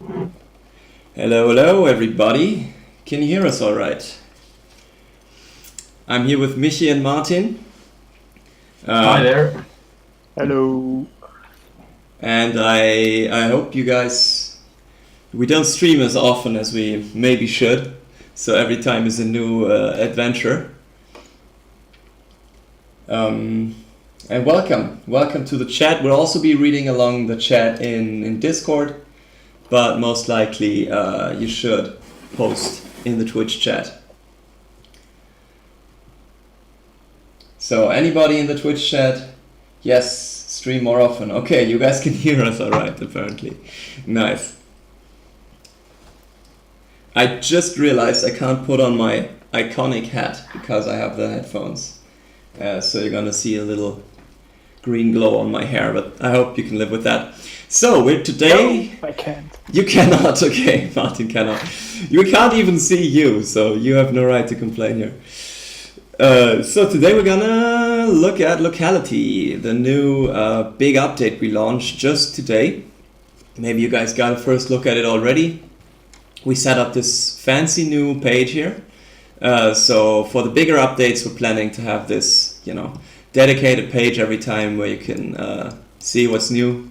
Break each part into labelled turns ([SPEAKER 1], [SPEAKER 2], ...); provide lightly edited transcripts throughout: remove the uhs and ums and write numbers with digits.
[SPEAKER 1] Hello, hello, everybody. Can you hear us all right? I'm here with Michi and Martin.
[SPEAKER 2] Hi there.
[SPEAKER 3] Hello.
[SPEAKER 1] And I hope you guys. We don't stream as often as we maybe should, so every time is a new adventure. And welcome to the chat. We'll also be reading along the chat in Discord, but most likely you should post in the Twitch chat. So anybody in the Twitch chat? Yes, stream more often. Okay, you guys can hear us all right, apparently. Nice. I just realized I can't put on my iconic hat because I have the headphones. So you're gonna see a little green glow on my hair, but I hope you can live with that. So we're today.
[SPEAKER 3] No, I can't.
[SPEAKER 1] You cannot. Okay, Martin cannot. We can't even see you, so you have no right to complain here. So today we're gonna look at Locality, the new big update we launched just today. Maybe you guys got a first look at it already. We set up this fancy new page here. So for the bigger updates, we're planning to have this, dedicated page every time where you can see what's new,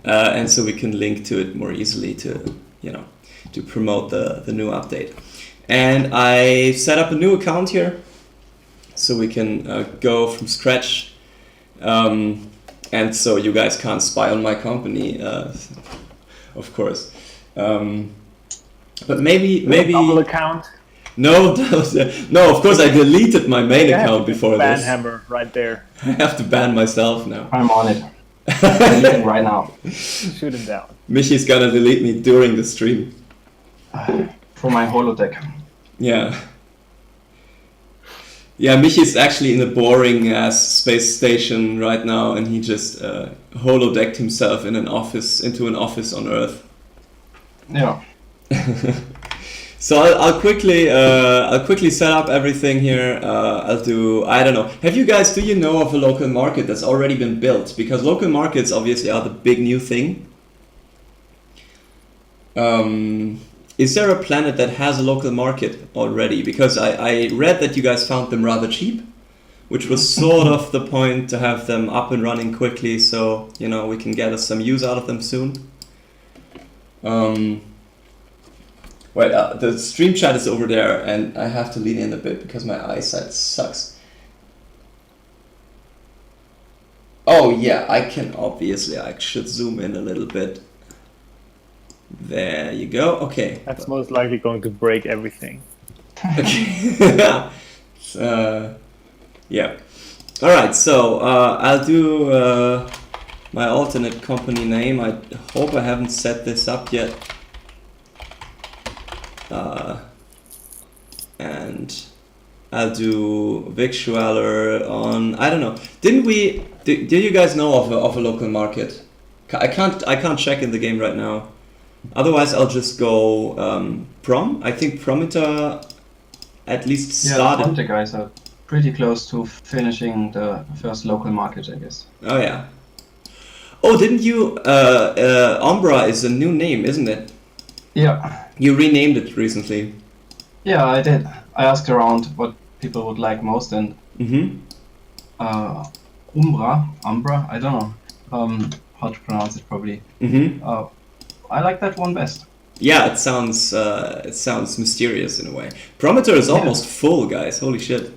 [SPEAKER 1] and so we can link to it more easily to promote the new update. And I set up a new account here, so we can go from scratch, and so you guys can't spy on my company, of course. But maybe
[SPEAKER 3] Double account.
[SPEAKER 1] No, no. Of course, I deleted my main account before
[SPEAKER 3] ban
[SPEAKER 1] this.
[SPEAKER 3] hammer right there.
[SPEAKER 1] I have to ban myself now.
[SPEAKER 2] I'm on it. I'm leaving right now.
[SPEAKER 3] Shoot him down.
[SPEAKER 1] Michi's gonna delete me during the stream.
[SPEAKER 2] For my holodeck.
[SPEAKER 1] Yeah. Yeah, Michi's actually in a boring ass space station right now, and he just holodecked himself in into an office on Earth.
[SPEAKER 2] Yeah.
[SPEAKER 1] So I'll quickly set up everything here. I'll do, I don't know. Do you know of a local market that's already been built? Because local markets obviously are the big new thing. Is there a planet that has a local market already? Because I read that you guys found them rather cheap, which was sort of the point, to have them up and running quickly, so we can get us some use out of them soon. Well, the stream chat is over there, and I have to lean in a bit because my eyesight sucks. Oh yeah, I should zoom in a little bit. There you go. Okay.
[SPEAKER 3] That's most likely going to break everything.
[SPEAKER 1] Okay. Yeah. All right. So I'll do my alternate company name. I hope I haven't set this up yet. And I'll do Victualler on, I don't know. Did you guys know of a local market? I can't check in the game right now. Otherwise, I'll just go Prom. I think Prometer at least started.
[SPEAKER 2] Yeah, the guys are pretty close to finishing the first local market, I guess.
[SPEAKER 1] Oh yeah. Oh, didn't you? Umbra is a new name, isn't it?
[SPEAKER 2] Yeah.
[SPEAKER 1] You renamed it recently.
[SPEAKER 2] Yeah, I did. I asked around what people would like most, and Umbra, I don't know how to pronounce it probably. I like that one best.
[SPEAKER 1] Yeah, it sounds mysterious in a way. Prometer is almost full, guys. Holy shit.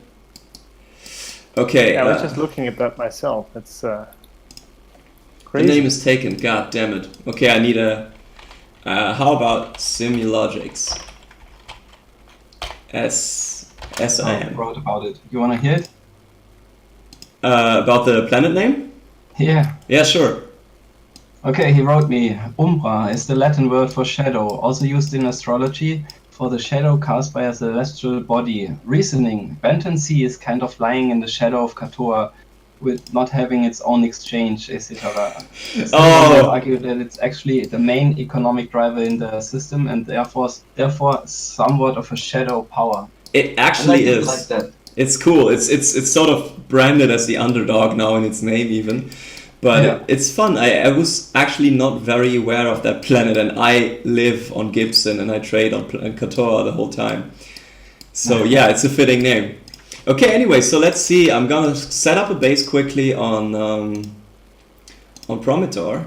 [SPEAKER 1] Okay.
[SPEAKER 3] Yeah, I was just looking at that myself. It's
[SPEAKER 1] the
[SPEAKER 3] crazy.
[SPEAKER 1] name is taken. God damn it. Okay, I need a. How about Simulogics? SIM.
[SPEAKER 2] I wrote about it. You wanna hear it?
[SPEAKER 1] About the planet name?
[SPEAKER 2] Yeah.
[SPEAKER 1] Yeah, sure.
[SPEAKER 2] Okay, he wrote me, Umbra is the Latin word for shadow, also used in astrology for the shadow cast by a celestial body. Reasoning, Benton C is kind of lying in the shadow of Katoa, with not having its own exchange, etc.
[SPEAKER 1] Oh.
[SPEAKER 2] Argue that it's actually the main economic driver in the system and therefore somewhat of a shadow power.
[SPEAKER 1] It actually is.
[SPEAKER 2] Like that.
[SPEAKER 1] It's cool. It's sort of branded as the underdog now in its name even. But
[SPEAKER 2] Yeah.
[SPEAKER 1] it's fun. I was actually not very aware of that planet, and I live on Gibson and I trade on Kotor the whole time. So yeah, it's a fitting name. Okay, anyway, so let's see. I'm gonna set up a base quickly on Promitor.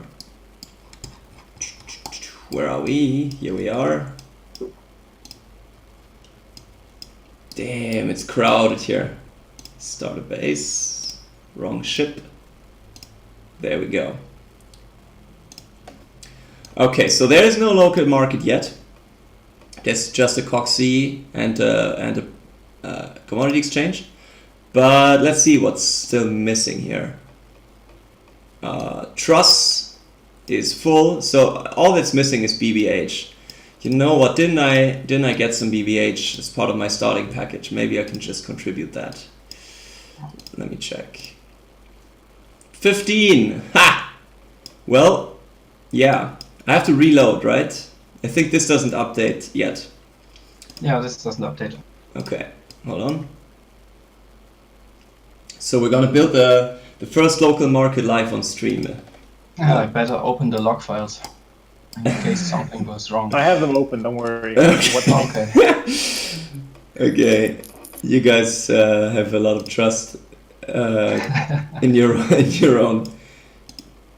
[SPEAKER 1] Where are we? Here we are. Damn, it's crowded here. Start a base. Wrong ship. There we go. Okay, so there is no local market yet. There's just a COXE and a commodity exchange. But let's see what's still missing here. Truss is full, so all that's missing is BBH. You know what? Didn't I get some BBH as part of my starting package? Maybe I can just contribute that. Let me check. 15. Ha! Well, yeah. I have to reload, right? I think this doesn't update yet.
[SPEAKER 2] Yeah, this doesn't update.
[SPEAKER 1] Okay, hold on. So we're gonna build the first local market live on stream.
[SPEAKER 2] Yeah, I better open the log files in case something goes wrong.
[SPEAKER 3] I have them open. Don't worry.
[SPEAKER 1] Okay.
[SPEAKER 3] What
[SPEAKER 2] Okay.
[SPEAKER 1] Okay, you guys have a lot of trust in your own.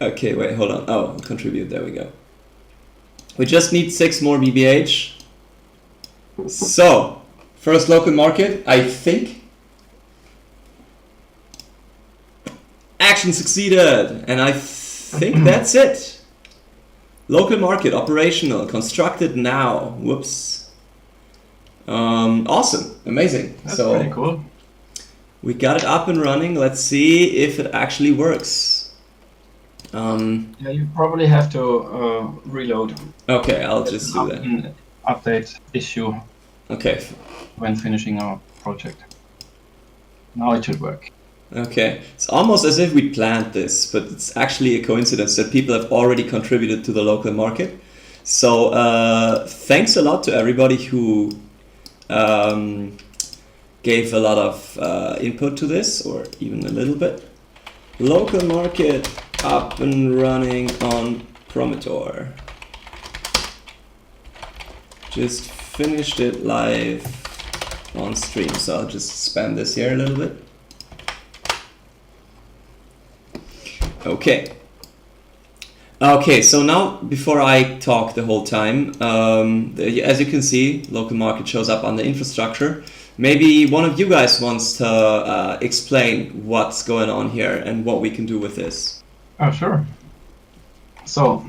[SPEAKER 1] Okay, wait, hold on. Oh, contribute. There we go. We just need 6 more BBH. So, first local market, I think. Action succeeded, and I think that's it. Local market operational, constructed now. Whoops. Awesome, amazing.
[SPEAKER 2] That's
[SPEAKER 1] so
[SPEAKER 2] pretty cool.
[SPEAKER 1] we got it up and running. Let's see if it actually works.
[SPEAKER 2] Yeah, you probably have to reload.
[SPEAKER 1] Okay, I'll just do that.
[SPEAKER 2] An update issue
[SPEAKER 1] Okay,
[SPEAKER 2] when finishing our project. Now it should work.
[SPEAKER 1] okay. It's almost as if we planned this, but it's actually a coincidence that people have already contributed to the local market. So thanks a lot to everybody who gave a lot of input to this, or even a little bit. Local market up and running on Promitor. Just finished it live on stream, so I'll just spam this here a little bit. Okay. Okay, so now before I talk the whole time, as you can see, local market shows up under infrastructure. Maybe one of you guys wants to explain what's going on here and what we can do with this.
[SPEAKER 2] Oh, sure. So,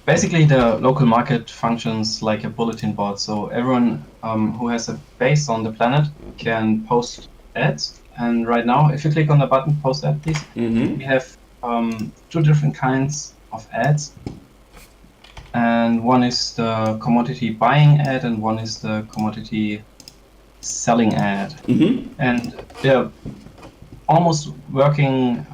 [SPEAKER 2] basically the local market functions like a bulletin board. So everyone who has a base on the planet can post ads. And right now, if you click on the button, post ad, please, we have 2 different kinds of ads. And one is the commodity buying ad and one is the commodity selling ad. And they're almost working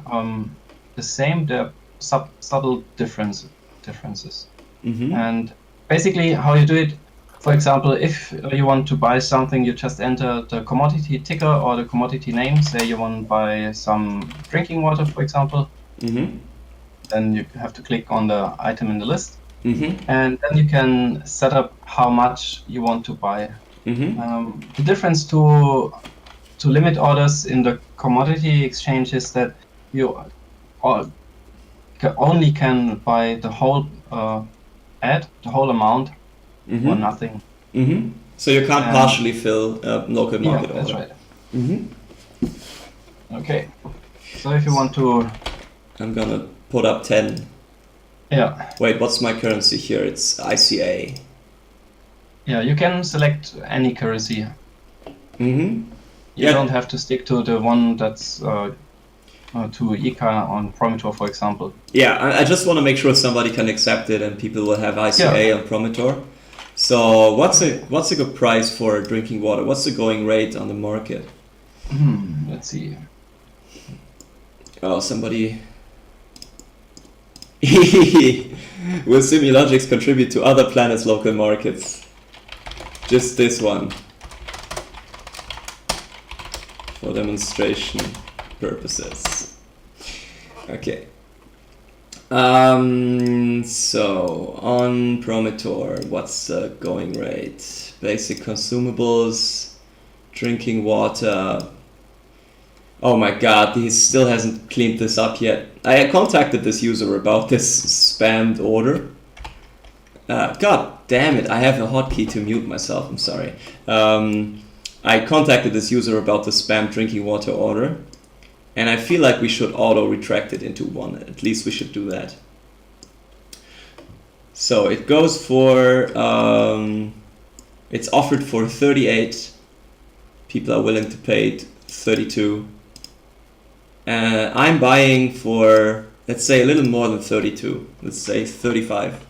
[SPEAKER 2] the same. They're subtle differences. And basically how you do it, for example, if you want to buy something, you just enter the commodity ticker or the commodity name. Say you want to buy some drinking water, for example. Then you have to click on the item in the list. And then you can set up how much you want to buy. The difference to limit orders in the commodity exchange is that you only can buy the whole ad, the whole amount, or nothing.
[SPEAKER 1] So you can't partially fill a local market
[SPEAKER 2] that's
[SPEAKER 1] order.
[SPEAKER 2] right. Okay. So if you want to...
[SPEAKER 1] I'm gonna put up 10.
[SPEAKER 2] Yeah.
[SPEAKER 1] Wait, what's my currency here? It's ICA.
[SPEAKER 2] Yeah, you can select any currency. You don't have to stick to the one that's to ICA on Promitor, for example.
[SPEAKER 1] Yeah, I just want to make sure somebody can accept it and people will have ICA on Promitor. So what's a good price for drinking water? What's the going rate on the market?
[SPEAKER 2] Let's see.
[SPEAKER 1] Oh, somebody... Will Simulogics contribute to other planets' local markets? Just this one. For demonstration purposes. Okay. So on Prometor, what's the going rate? Basic consumables, drinking water. Oh my god, he still hasn't cleaned this up yet. I contacted this user about this spammed order. God damn it, I have a hotkey to mute myself, I'm sorry. I contacted this user about the spam drinking water order, and I feel like we should auto-retract it into one. At least we should do that. So it goes for, it's offered for 38. People are willing to pay 32. I'm buying for, let's say, a little more than 32. Let's say 35.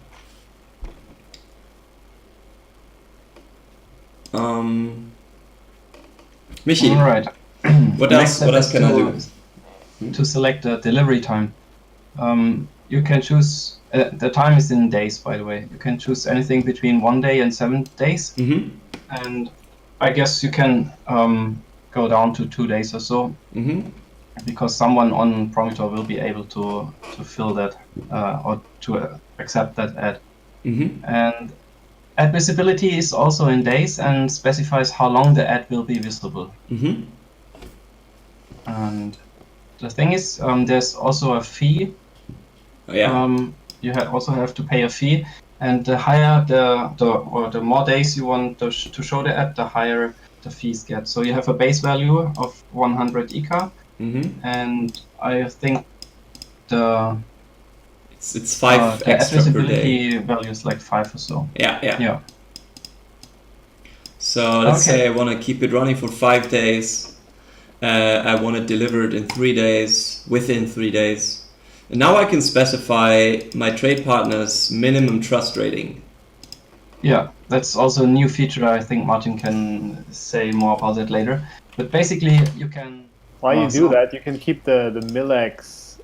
[SPEAKER 1] Michi,
[SPEAKER 2] All right.
[SPEAKER 1] what
[SPEAKER 2] Next
[SPEAKER 1] else
[SPEAKER 2] step
[SPEAKER 1] can I
[SPEAKER 2] is
[SPEAKER 1] do?
[SPEAKER 2] to select the delivery time. You can choose, the time is in days, by the way. You can choose anything between 1 day and 7 days.
[SPEAKER 1] Mm-hmm.
[SPEAKER 2] And I guess you can go down to 2 days or so,
[SPEAKER 1] Mm-hmm.
[SPEAKER 2] because someone on Prometor will be able to fill that or to accept that ad.
[SPEAKER 1] Mm-hmm.
[SPEAKER 2] And ad visibility is also in days and specifies how long the ad will be visible.
[SPEAKER 1] Mm-hmm.
[SPEAKER 2] And the thing is, there's also a fee.
[SPEAKER 1] Oh, yeah.
[SPEAKER 2] You also have to pay a fee, and the higher the more days you want to show the ad, the higher the fees get. So you have a base value of 100 ICA,
[SPEAKER 1] Mm-hmm.
[SPEAKER 2] and I think the
[SPEAKER 1] It's 5
[SPEAKER 2] the ad
[SPEAKER 1] extra per day.
[SPEAKER 2] visibility value is like 5 or so.
[SPEAKER 1] Yeah.
[SPEAKER 2] Yeah.
[SPEAKER 1] So let's
[SPEAKER 2] Okay.
[SPEAKER 1] say I want to keep it running for 5 days. I want to deliver it in 3 days, within 3 days. And now I can specify my trade partner's minimum trust rating.
[SPEAKER 2] Yeah, that's also a new feature. I think Martin can say more about it later. But basically, you can.
[SPEAKER 3] While you do
[SPEAKER 2] so-
[SPEAKER 3] that, you can keep the Milex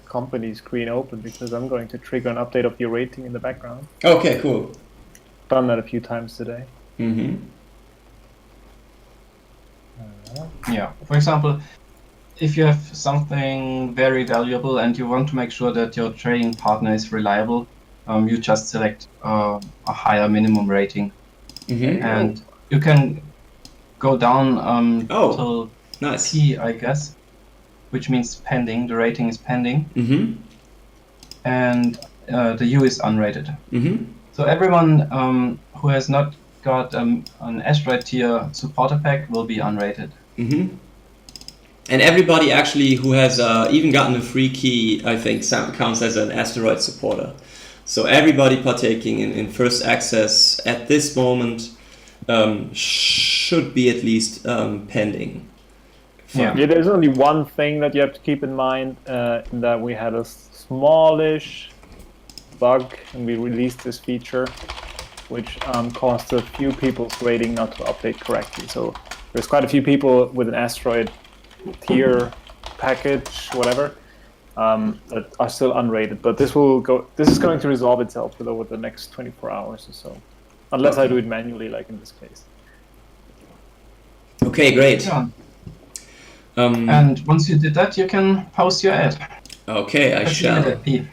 [SPEAKER 3] company screen open, because I'm going to trigger an update of your rating in the background.
[SPEAKER 1] Okay, cool.
[SPEAKER 3] Done that a few times today.
[SPEAKER 1] Mm-hmm.
[SPEAKER 2] Yeah. For example, if you have something very valuable and you want to make sure that your trading partner is reliable, you just select a higher minimum rating,
[SPEAKER 1] Mm-hmm.
[SPEAKER 2] and you can go down
[SPEAKER 1] Oh.
[SPEAKER 2] till
[SPEAKER 1] Nice.
[SPEAKER 2] P, I guess, which means pending. The rating is pending,
[SPEAKER 1] Mm-hmm.
[SPEAKER 2] and the U is unrated.
[SPEAKER 1] Mm-hmm.
[SPEAKER 2] So everyone who has not got an asteroid tier supporter pack will be unrated.
[SPEAKER 1] Mm-hmm. And everybody actually who has even gotten a free key, I think, counts as an asteroid supporter. So everybody partaking in first access at this moment should be at least pending.
[SPEAKER 2] Yeah.
[SPEAKER 3] Yeah, there's only one thing that you have to keep in mind, in that we had a smallish bug and we released this feature, which caused a few people's rating not to update correctly. So there's quite a few people with an asteroid tier package, whatever, that are still unrated. But this is going to resolve itself over the next 24 hours or so, unless I do it manually, like in this case.
[SPEAKER 1] Okay, great.
[SPEAKER 2] Yeah. And once you did that, you can post your ad.
[SPEAKER 1] Okay, I
[SPEAKER 2] That's
[SPEAKER 1] shall.
[SPEAKER 2] the P.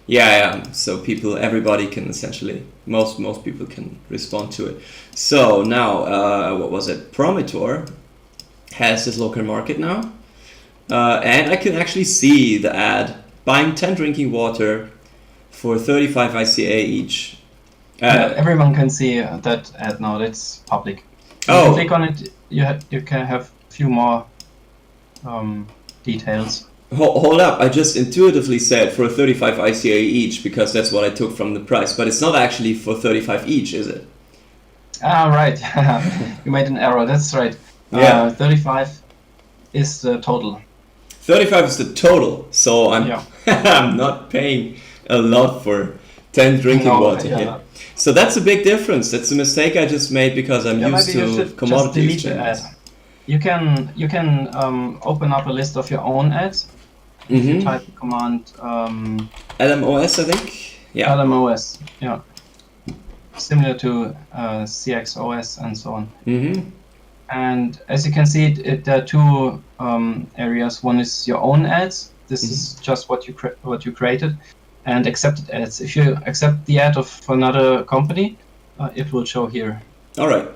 [SPEAKER 1] Yeah. So everybody can essentially, most people can respond to it. So now, what was it? Prometor has this local market now, and I can actually see the ad buying 10 drinking water for 35 ICA each.
[SPEAKER 2] Everyone can see that ad now. That's public. If you
[SPEAKER 1] Oh,
[SPEAKER 2] click on it, you can have a few more details.
[SPEAKER 1] hold up! I just intuitively said for 35 ICA each because that's what I took from the price, but it's not actually for 35 each, is it?
[SPEAKER 2] Ah, right. You made an error. That's right.
[SPEAKER 1] Yeah.
[SPEAKER 2] 35 is the total.
[SPEAKER 1] 35 is the total, so I'm
[SPEAKER 2] Yeah.
[SPEAKER 1] I'm not paying a lot for 10 drinking
[SPEAKER 2] No,
[SPEAKER 1] water
[SPEAKER 2] yeah.
[SPEAKER 1] here. So that's a big difference. That's a mistake I just made because I'm
[SPEAKER 2] Yeah,
[SPEAKER 1] used
[SPEAKER 2] maybe you
[SPEAKER 1] to
[SPEAKER 2] should just
[SPEAKER 1] commodity
[SPEAKER 2] delete the ad.
[SPEAKER 1] exchanges.
[SPEAKER 2] You can open up a list of your own ads. If you
[SPEAKER 1] Mhm.
[SPEAKER 2] type the command
[SPEAKER 1] LMOS, I think. Yeah.
[SPEAKER 2] LMOS, yeah, similar to CXOS and so on.
[SPEAKER 1] Mm-hmm.
[SPEAKER 2] And as you can see, there are two areas. One is your own ads, this is just what you created, and accepted ads. If you accept the ad of another company, it will show here.
[SPEAKER 1] All right.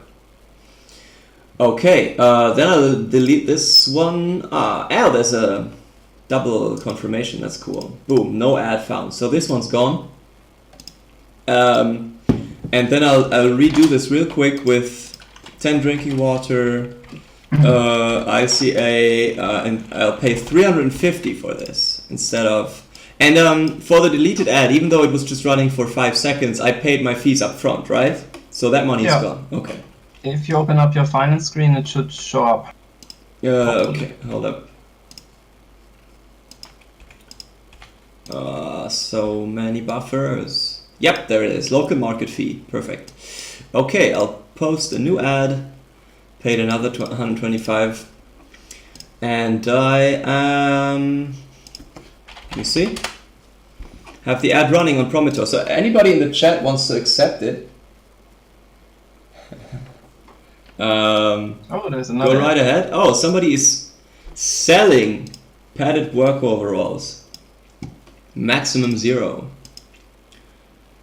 [SPEAKER 1] Okay, then I'll delete this one. There's a double confirmation. That's cool. Boom, no ad found. So this one's gone. And then I'll redo this real quick with 10 drinking water, ICA, and I'll pay 350 for this instead of. And for the deleted ad, even though it was just running for 5 seconds, I paid my fees up front, right? So that money is gone. Okay.
[SPEAKER 2] If you open up your finance screen, it should show up.
[SPEAKER 1] Okay, hold up. So many buffers. Yep, there it is. Local market fee. Perfect. Okay, I'll post a new ad. Paid another 125. And I am... Let me see. Have the ad running on Prometheus. So anybody in the chat wants to accept it.
[SPEAKER 2] There's another.
[SPEAKER 1] Go right ahead. Oh, somebody is selling padded work overalls. Maximum 0.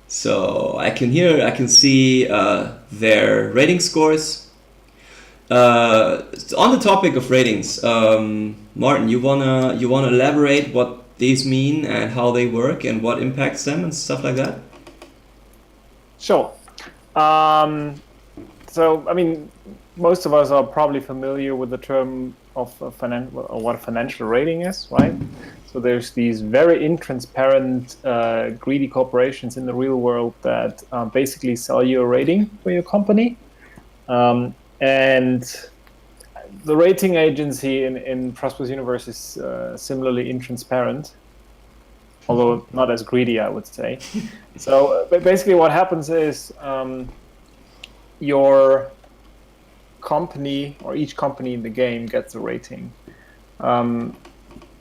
[SPEAKER 1] So I can see their rating scores. On the topic of ratings, Martin, you wanna elaborate what these mean and how they work and what impacts them and stuff like that?
[SPEAKER 3] Sure. So, I mean, most of us are probably familiar with the term of what a financial rating is, right? So there's these very intransparent, greedy corporations in the real world that basically sell you a rating for your company. And the rating agency in Prosperous Universe is similarly intransparent, although not as greedy, I would say. So basically what happens is your company or each company in the game gets a rating.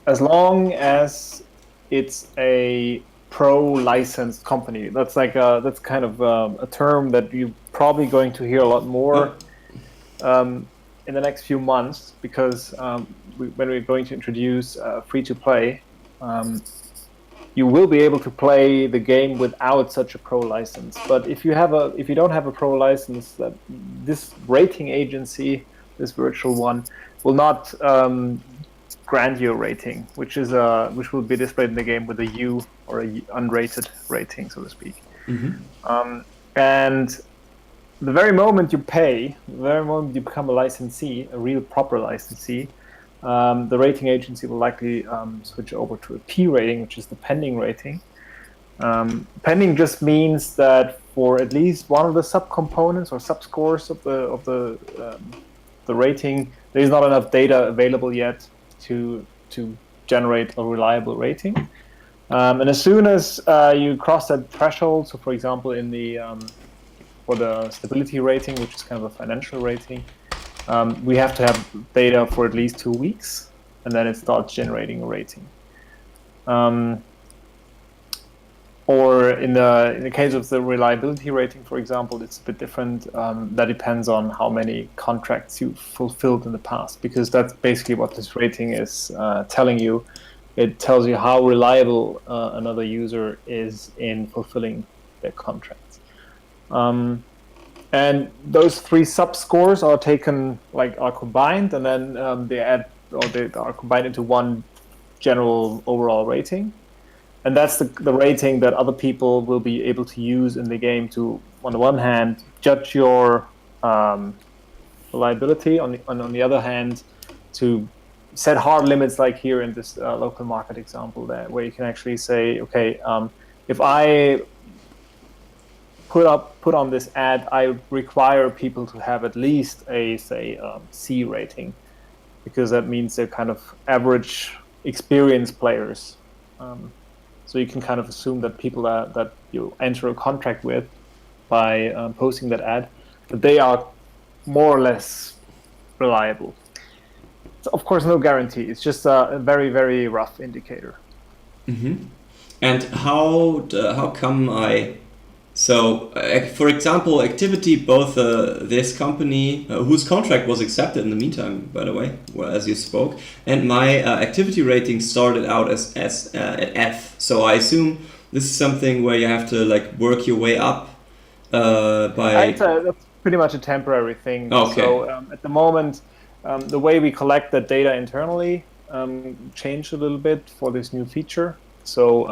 [SPEAKER 3] As long as it's a pro-licensed company. That's kind of a term that you're probably going to hear a lot more in the next few months, because when we're going to introduce free-to-play, you will be able to play the game without such a pro license. But if you don't have a pro license, that this rating agency, this virtual one, will not grant you a rating, which will be displayed in the game with a U or a unrated rating, so to speak. Mm-hmm. And the very moment you pay, the very moment you become a licensee, a real proper licensee, the rating agency will likely switch over to a P rating, which is the pending rating. Pending just means that for at least one of the subcomponents or subscores of the rating, there is not enough data available yet to generate a reliable rating. And as soon as you cross that threshold, so for example, in for the stability rating, which is kind of a financial rating, we have to have data for at least 2 weeks, and then it starts generating a rating. Or in the case of the reliability rating, for example, it's a bit different. That depends on how many contracts you fulfilled in the past, because that's basically what this rating is telling you. It tells you how reliable another user is in fulfilling their contracts. And those 3 sub-scores are combined, and then they are combined into one general overall rating. And that's the rating that other people will be able to use in the game to, on the one hand, judge your reliability, on the other hand, to set hard limits, like here in this local market example, where you can actually say, okay, if I put on this ad, I require people to have at least a, say, C rating, because that means they're kind of average experienced players. So you can kind of assume that people that you enter a contract with by posting that ad, that they are more or less reliable. It's of course no guarantee. It's just a very, very rough indicator.
[SPEAKER 1] Mm-hmm. And how come I So, for example, activity, both this company, whose contract was accepted in the meantime, by the way, well, as you spoke, and my activity rating started out as at F. So I assume this is something where you have to like work your way up by.
[SPEAKER 3] That's pretty much a temporary thing.
[SPEAKER 1] Okay.
[SPEAKER 3] So at the moment, the way we collect that data internally changed a little bit for this new feature. So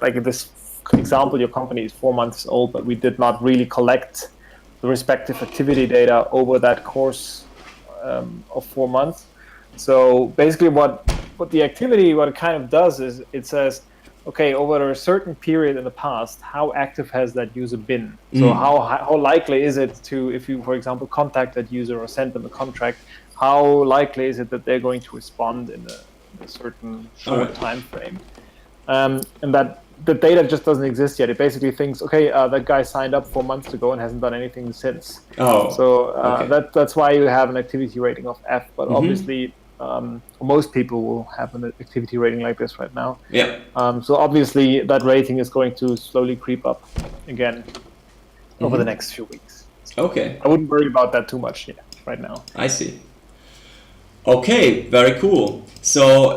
[SPEAKER 3] like in this example, your company is 4 months old, but we did not really collect the respective activity data over that course of 4 months. So basically what the activity, what it kind of does is it says, okay, over a certain period in the past, how active has that user been? So how likely is it to, if you, for example, contact that user or send them a contract, how likely is it that they're going to respond in a certain short time frame? And that the data just doesn't exist yet. It basically thinks, okay, that guy signed up 4 months ago and hasn't done anything since. So
[SPEAKER 1] okay.
[SPEAKER 3] that's why you have an activity rating of F. But obviously, most people will have an activity rating like this right now.
[SPEAKER 1] Yeah.
[SPEAKER 3] So obviously, that rating is going to slowly creep up again over the next few weeks.
[SPEAKER 1] Okay.
[SPEAKER 3] I wouldn't worry about that too much right now.
[SPEAKER 1] I see. Okay, very cool. So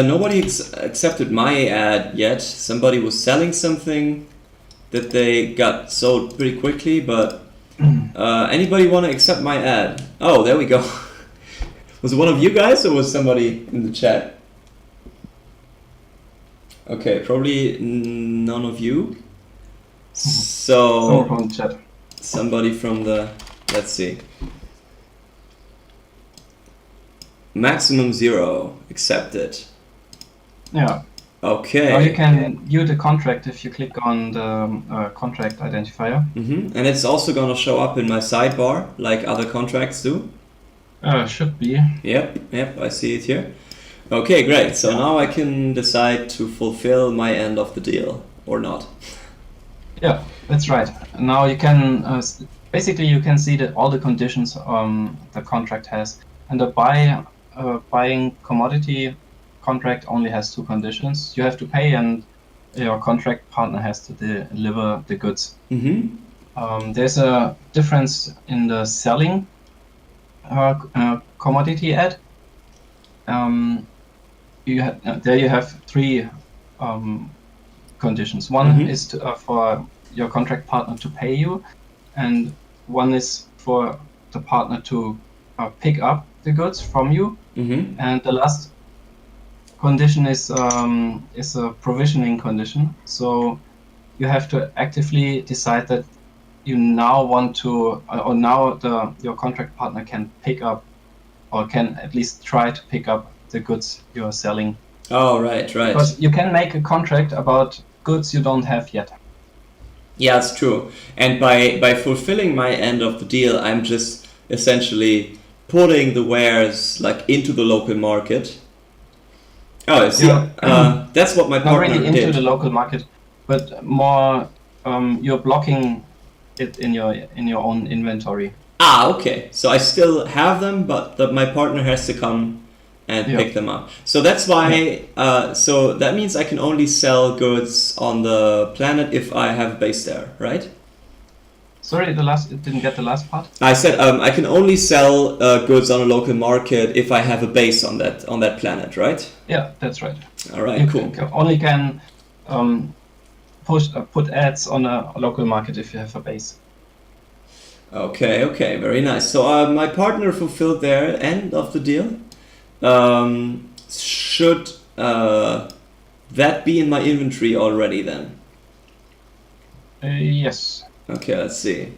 [SPEAKER 1] nobody accepted my ad yet. Somebody was selling something that they got sold pretty quickly, but anybody want to accept my ad? Oh, there we go. Was it one of you guys or was somebody in the chat? Okay, probably none of you. So
[SPEAKER 2] from the chat.
[SPEAKER 1] Somebody from the, let's see. Maximum 0 accepted.
[SPEAKER 2] Yeah.
[SPEAKER 1] Okay.
[SPEAKER 2] Now you can view the contract if you click on the contract identifier.
[SPEAKER 1] And it's also gonna show up in my sidebar like other contracts do.
[SPEAKER 2] Should be.
[SPEAKER 1] Yep, I see it here. Okay, great. So now I can decide to fulfill my end of the deal or not.
[SPEAKER 2] Yeah, that's right. Now you can basically you can see that all the conditions the contract has, and the buying commodity contract only has 2 conditions. You have to pay, and your contract partner has to deliver the goods. There's a difference in the selling commodity ad. There you have 3 conditions. One is for your contract partner to pay you, and one is for the partner to pick up the goods from you, and the last condition is a provisioning condition. So you have to actively decide that you now want to, or now your contract partner can pick up, or can at least try to pick up the goods you are selling.
[SPEAKER 1] Oh, right.
[SPEAKER 2] Because you can make a contract about goods you don't have yet.
[SPEAKER 1] Yeah, it's true. And by fulfilling my end of the deal, I'm just essentially putting the wares like into the local market. Oh, I see. That's what my partner
[SPEAKER 2] not really into
[SPEAKER 1] did.
[SPEAKER 2] the local market, but more you're blocking it in your own inventory.
[SPEAKER 1] Okay. So I still have them, but my partner has to come and pick them up. So that's why. So that means I can only sell goods on the planet if I have a base there, right?
[SPEAKER 2] Sorry, didn't get the last part.
[SPEAKER 1] I said I can only sell goods on a local market if I have a base on that planet, right?
[SPEAKER 2] Yeah, that's right.
[SPEAKER 1] All right, cool.
[SPEAKER 2] You only can put ads on a local market if you have a base.
[SPEAKER 1] Okay, very nice. So my partner fulfilled their end of the deal. Should that be in my inventory already then?
[SPEAKER 2] Yes.
[SPEAKER 1] Okay, let's see.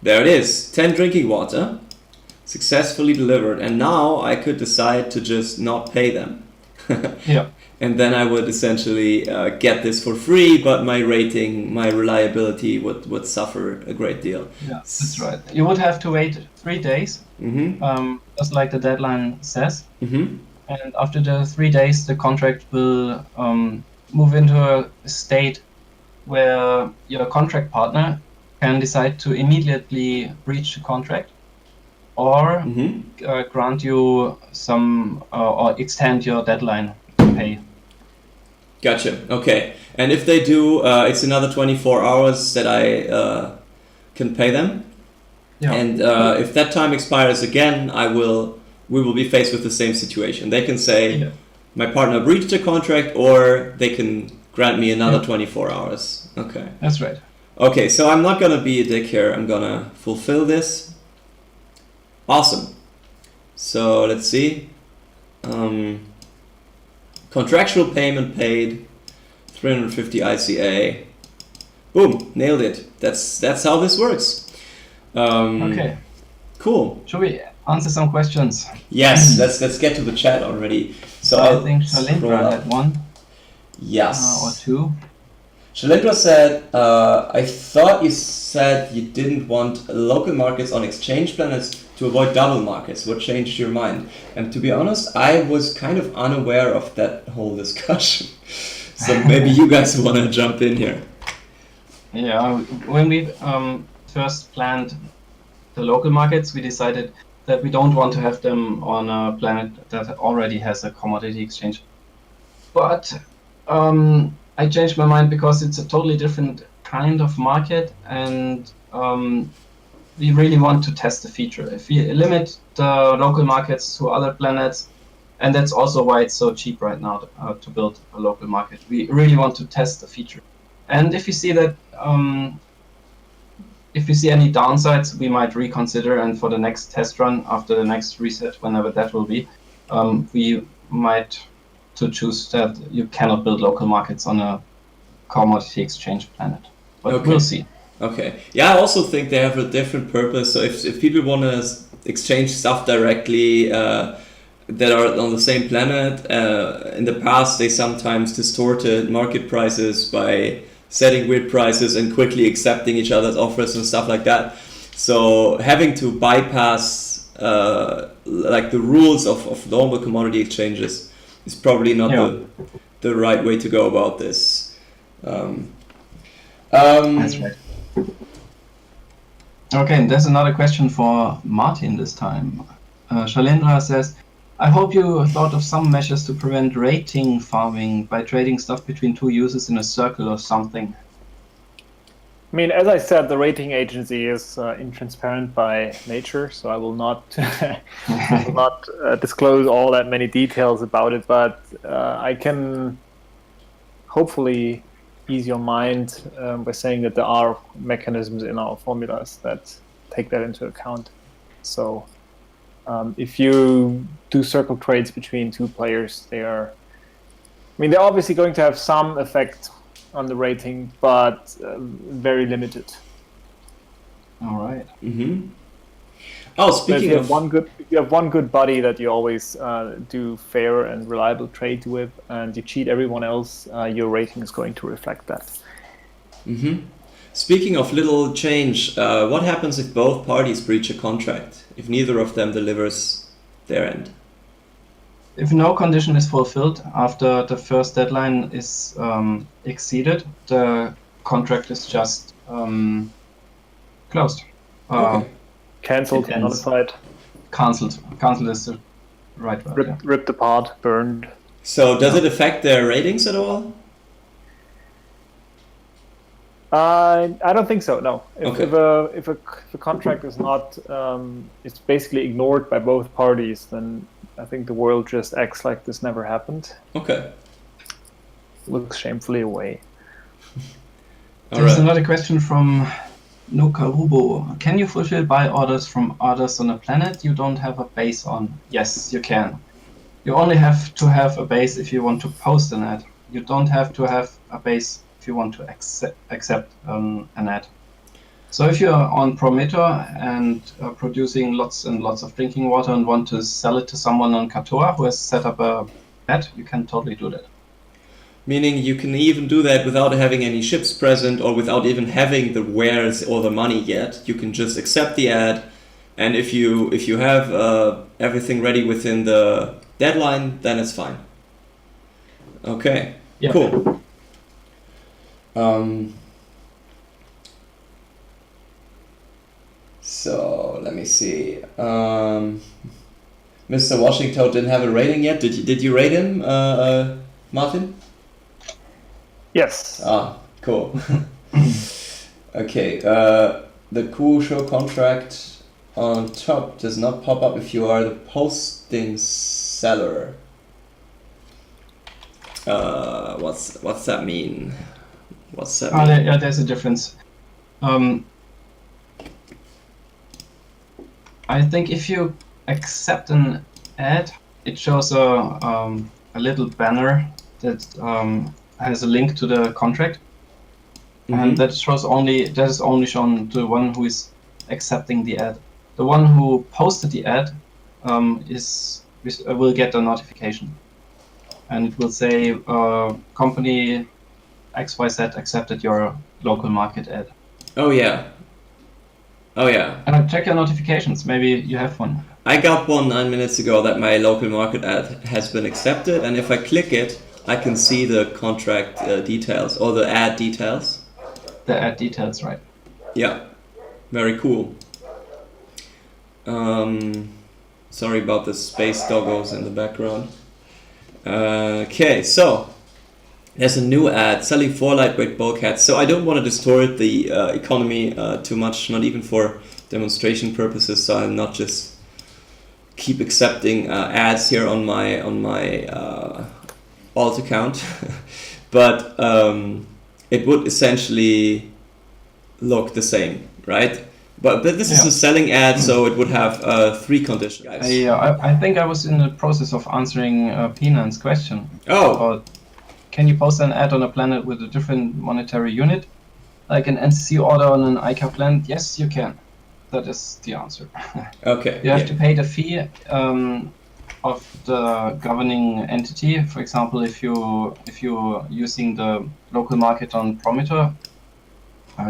[SPEAKER 1] There it is. 10 drinking water. Successfully delivered. And now I could decide to just not pay them.
[SPEAKER 2] Yeah.
[SPEAKER 1] And then I would essentially get this for free, but my rating, my reliability would suffer a great deal.
[SPEAKER 2] Yeah, that's right. You would have to wait 3 days, just like the deadline says. And after the 3 days, the contract will move into a state where your contract partner can decide to immediately breach the contract, or grant you some or extend your deadline to pay.
[SPEAKER 1] Gotcha. Okay. And if they do, it's another 24 hours that I can pay them.
[SPEAKER 2] Yeah.
[SPEAKER 1] And if that time expires again, we will be faced with the same situation. They can say,
[SPEAKER 2] Yeah.
[SPEAKER 1] my partner breached the contract, or they can grant me another
[SPEAKER 2] Yeah.
[SPEAKER 1] 24 hours. Okay.
[SPEAKER 2] That's right.
[SPEAKER 1] Okay, so I'm not gonna be a dick here. I'm gonna fulfill this. Awesome. So let's see. Contractual payment paid, 350 ICA. Boom, nailed it. That's how this works.
[SPEAKER 2] Okay.
[SPEAKER 1] Cool.
[SPEAKER 2] Should we answer some questions?
[SPEAKER 1] Yes, let's get to the chat already. So
[SPEAKER 2] I
[SPEAKER 1] I'll
[SPEAKER 2] think
[SPEAKER 1] scroll
[SPEAKER 2] Shalindra
[SPEAKER 1] up.
[SPEAKER 2] had one
[SPEAKER 1] Yes.
[SPEAKER 2] or two.
[SPEAKER 1] Shalindra said, I thought you said you didn't want local markets on exchange planets to avoid double markets. What changed your mind? And to be honest, I was kind of unaware of that whole discussion. So maybe you guys want to jump in here.
[SPEAKER 2] Yeah, when we first planned the local markets, we decided that we don't want to have them on a planet that already has a commodity exchange. But I changed my mind because it's a totally different kind of market, and we really want to test the feature. If we limit the local markets to other planets, and that's also why it's so cheap right now to build a local market. We really want to test the feature. And if we see that, if we see any downsides, we might reconsider, and for the next test run, after the next reset, whenever that will be, we might to choose that you cannot build local markets on a commodity exchange planet. But
[SPEAKER 1] Okay.
[SPEAKER 2] we'll see.
[SPEAKER 1] Okay. Yeah, I also think they have a different purpose. So if people want to exchange stuff directly that are on the same planet, in the past they sometimes distorted market prices by setting weird prices and quickly accepting each other's offers and stuff like that. So having to bypass like the rules of normal commodity exchanges is probably not the right way to go about this.
[SPEAKER 2] That's right. Okay, there's another question for Martin this time. Shalindra says, I hope you thought of some measures to prevent rating farming by trading stuff between two users in a circle or something.
[SPEAKER 3] I mean, as I said, the rating agency is intransparent by nature, so I will not disclose all that many details about it. But I can hopefully ease your mind by saying that there are mechanisms in our formulas that take that into account. So if you do circle trades between two players, they're obviously going to have some effect on the rating, but very limited.
[SPEAKER 2] All right.
[SPEAKER 1] Mm-hmm. Oh, speaking
[SPEAKER 3] if
[SPEAKER 1] of
[SPEAKER 3] you have one good buddy that you always do fair and reliable trade with, and you cheat everyone else, your rating is going to reflect that.
[SPEAKER 1] Mm-hmm. Speaking of little change, what happens if both parties breach a contract? If neither of them delivers their end?
[SPEAKER 2] If no condition is fulfilled after the first deadline is exceeded, the contract is just closed.
[SPEAKER 1] Okay.
[SPEAKER 3] Cancelled,
[SPEAKER 2] It ends.
[SPEAKER 3] nullified,
[SPEAKER 2] Cancelled. Cancelled is the right word. Yeah.
[SPEAKER 3] ripped apart, burned.
[SPEAKER 1] So does it affect their ratings at all?
[SPEAKER 3] I don't think so. No.
[SPEAKER 1] Okay.
[SPEAKER 3] If a contract is not, it's basically ignored by both parties, then I think the world just acts like this never happened.
[SPEAKER 1] Okay.
[SPEAKER 3] Looks shamefully away.
[SPEAKER 2] There's another question from Nukarubo. Can you fulfill buy orders from others on a planet you don't have a base on? Yes, you can. You only have to have a base if you want to post an ad. You don't have to have a base if you want to accept an ad. So if you're on Prometheus and producing lots and lots of drinking water and want to sell it to someone on Katoa who has set up a ad, you can totally do that.
[SPEAKER 1] Meaning you can even do that without having any ships present or without even having the wares or the money yet. You can just accept the ad, and if you have everything ready within the deadline, then it's fine. Okay,
[SPEAKER 2] Yeah.
[SPEAKER 1] cool. So let me see. Mr. Washington didn't have a rating yet. Did you rate him, Martin?
[SPEAKER 3] Yes.
[SPEAKER 1] Ah, cool. Okay, the cool show contract on top does not pop up if you are the posting seller. What's that mean? What's that mean?
[SPEAKER 2] Yeah, there's a difference. I think if you accept an ad, it shows a little banner that has a link to the contract, and that is only shown to the one who is accepting the ad. The one who posted the ad will get a notification, and it will say company XYZ accepted your local market ad.
[SPEAKER 1] Oh yeah.
[SPEAKER 2] Check your notifications. Maybe you have one.
[SPEAKER 1] I got one 9 minutes ago that my local market ad has been accepted, and if I click it, I can see the contract details or the ad details.
[SPEAKER 2] The ad details, right?
[SPEAKER 1] Yeah, very cool. Sorry about the space doggos in the background. Okay, so there's a new ad selling 4 lightweight bulkheads. So I don't want to distort the economy too much, not even for demonstration purposes. So I'll not just keep accepting ads here on my alt account, but it would essentially look the same, right? But this is a selling ad, so it would have 3 conditions. Guys.
[SPEAKER 2] I think I was in the process of answering Pinan's question.
[SPEAKER 1] Oh.
[SPEAKER 2] About, can you post an ad on a planet with a different monetary unit, like an NCC order on an ICA planet? Yes, you can. That is the answer.
[SPEAKER 1] Okay.
[SPEAKER 2] You have to pay the fee of the governing entity. For example, if you're using the local market on Prometer,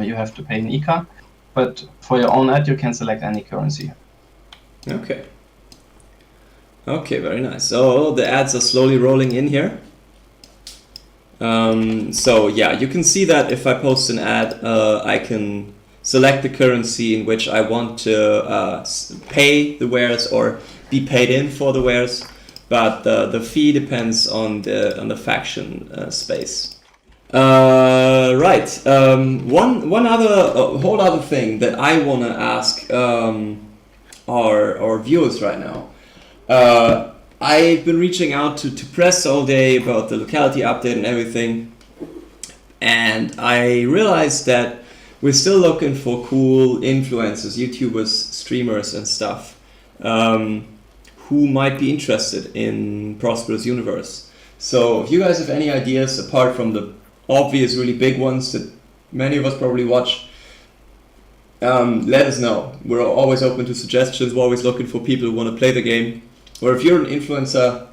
[SPEAKER 2] you have to pay an ICA. But for your own ad, you can select any currency.
[SPEAKER 1] Okay. Okay, very nice. So the ads are slowly rolling in here. So yeah, you can see that if I post an ad, I can select the currency in which I want to pay the wares or be paid in for the wares, but the fee depends on the faction space. Right. One other whole other thing that I want to ask our viewers right now. I've been reaching out to press all day about the locality update and everything, and I realized that we're still looking for cool influencers, YouTubers, streamers and stuff who might be interested in Prosperous Universe. So if you guys have any ideas apart from the obvious really big ones that many of us probably watch, let us know. We're always open to suggestions. We're always looking for people who want to play the game. Or if you're an influencer,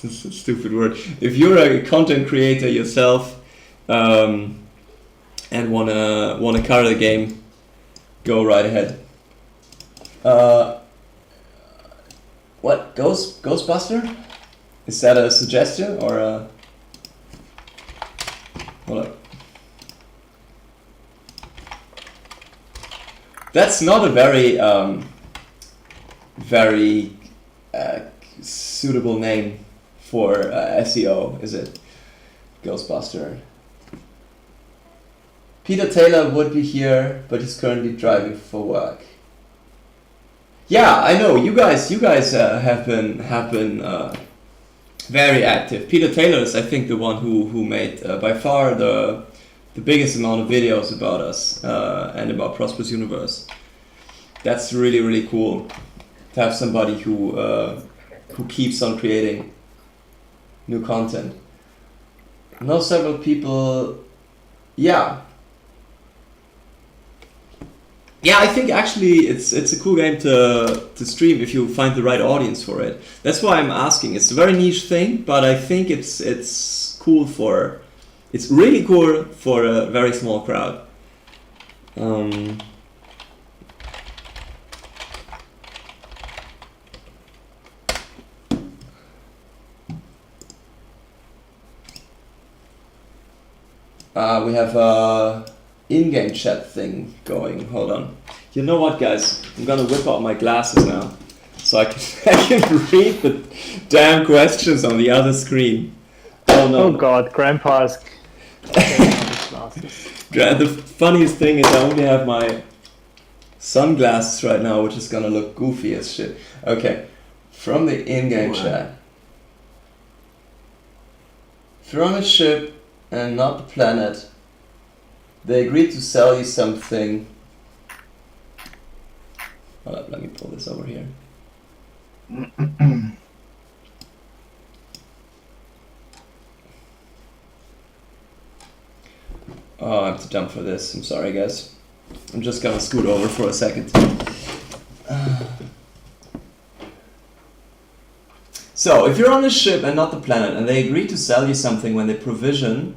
[SPEAKER 1] this is a stupid word, if you're a content creator yourself and wanna cover the game, go right ahead. What, Ghostbuster? Is that a suggestion or a... Hold up. That's not a very suitable name for SEO, is it? Ghostbuster. Peter Taylor would be here, but he's currently driving for work. Yeah, I know you guys have been very active. Peter Taylor is, I think, the one who made by far the biggest amount of videos about us and about Prosperous Universe. That's really, really cool to have somebody who keeps on creating new content. I know several people. Yeah, I think actually it's a cool game to stream if you find the right audience for it. That's why I'm asking. It's a very niche thing, but I think it's cool for. It's really cool for a very small crowd. We have a in-game chat thing going. Hold on. You know what, guys? I'm gonna whip out my glasses now, so I can read the damn questions on the other screen. Oh no!
[SPEAKER 3] Oh God, Grandpa's Glasses.
[SPEAKER 1] The funniest thing is I only have my sunglasses right now, which is gonna look goofy as shit. Okay, from the in-game chat. If you're on a ship and not the planet, they agreed to sell you something. Hold up, let me pull this over here. Oh, I have to jump for this. I'm sorry, guys. I'm just gonna scoot over for a second. So, if you're on a ship and not the planet, and they agree to sell you something when they provision,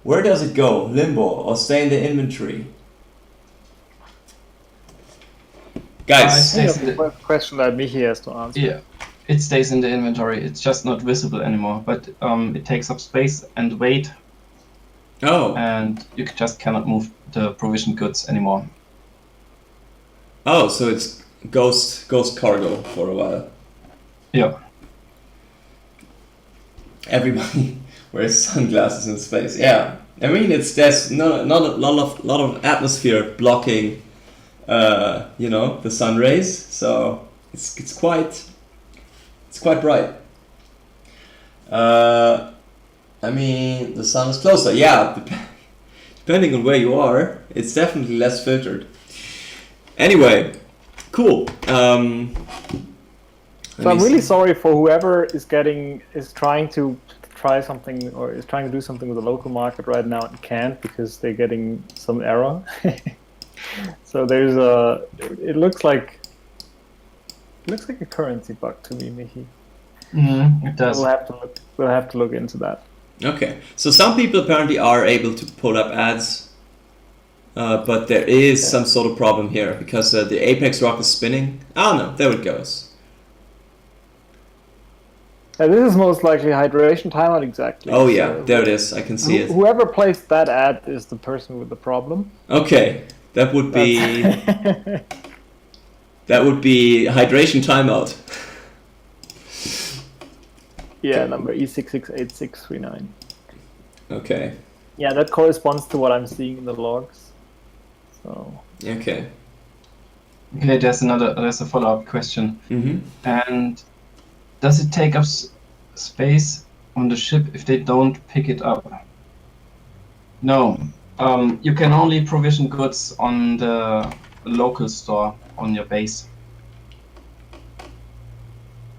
[SPEAKER 1] where does it go? Limbo or stay in the inventory? Guys,
[SPEAKER 3] I think a question that Michi has to answer.
[SPEAKER 2] Yeah, it stays in the inventory. It's just not visible anymore, but it takes up space and weight,
[SPEAKER 1] oh,
[SPEAKER 2] and you just cannot move the provisioned goods anymore.
[SPEAKER 1] oh, so it's ghost cargo for a while.
[SPEAKER 2] Yeah.
[SPEAKER 1] Everybody wears sunglasses in space. Yeah, I mean there's not a lot of atmosphere blocking, the sun rays. So it's quite bright. I mean the sun is closer. Yeah, depending on where you are, it's definitely less filtered. Anyway, cool.
[SPEAKER 3] So I'm really sorry for whoever is trying to try something or is trying to do something with the local market right now and can't because they're getting some error. So there's it looks like a currency bug to me, Michi.
[SPEAKER 2] It does.
[SPEAKER 3] We'll have to look into that.
[SPEAKER 1] Okay, so some people apparently are able to pull up ads, but there is some sort of problem here because the Apex rock is spinning. Oh no, there it goes.
[SPEAKER 3] This is most likely hydration timeout exactly.
[SPEAKER 1] Oh yeah, there it is. I can see it.
[SPEAKER 3] Whoever placed that ad is the person with the problem.
[SPEAKER 1] Okay, that would be hydration timeout.
[SPEAKER 3] Yeah, number E668639.
[SPEAKER 1] Okay.
[SPEAKER 3] Yeah, that corresponds to what I'm seeing in the logs. So.
[SPEAKER 1] Okay.
[SPEAKER 2] Okay, there's a follow-up question.
[SPEAKER 1] Mm-hmm.
[SPEAKER 2] And does it take up space on the ship if they don't pick it up? No. You can only provision goods on the local store on your base.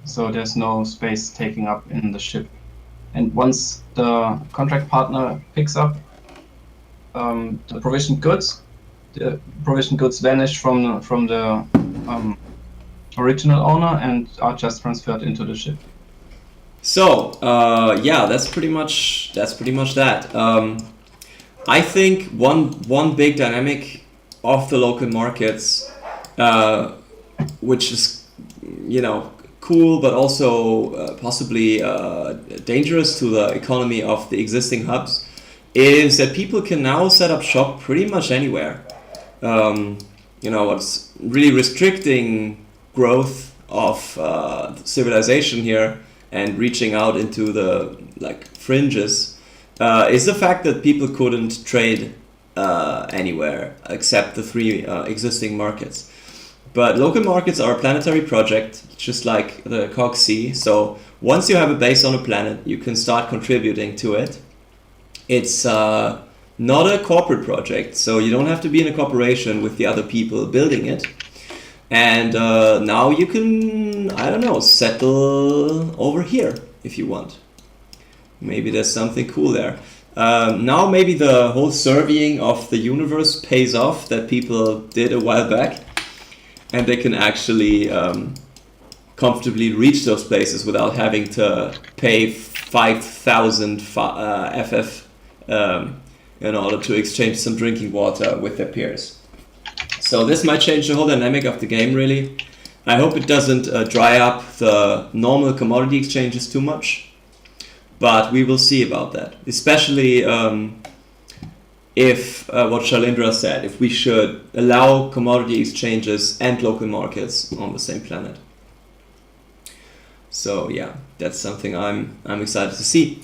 [SPEAKER 2] So there's no space taking up in the ship. And once the contract partner picks up the provisioned goods vanish from the original owner and are just transferred into the ship.
[SPEAKER 1] So yeah, that's pretty much that. I think one big dynamic of the local markets, which is cool, but also possibly dangerous to the economy of the existing hubs, is that people can now set up shop pretty much anywhere. What's really restricting growth of civilization here and reaching out into the fringes is the fact that people couldn't trade anywhere except the three existing markets. But local markets are a planetary project, just like the COG-C. So once you have a base on a planet, you can start contributing to it. It's not a corporate project, so you don't have to be in a corporation with the other people building it. And now you can, settle over here if you want. Maybe there's something cool there. Now maybe the whole surveying of the universe pays off that people did a while back. And they can actually comfortably reach those places without having to pay 5,000 FF in order to exchange some drinking water with their peers. So this might change the whole dynamic of the game, really. I hope it doesn't dry up the normal commodity exchanges too much, but we will see about that. Especially if what Shalindra said, if we should allow commodity exchanges and local markets on the same planet. So yeah, that's something I'm excited to see.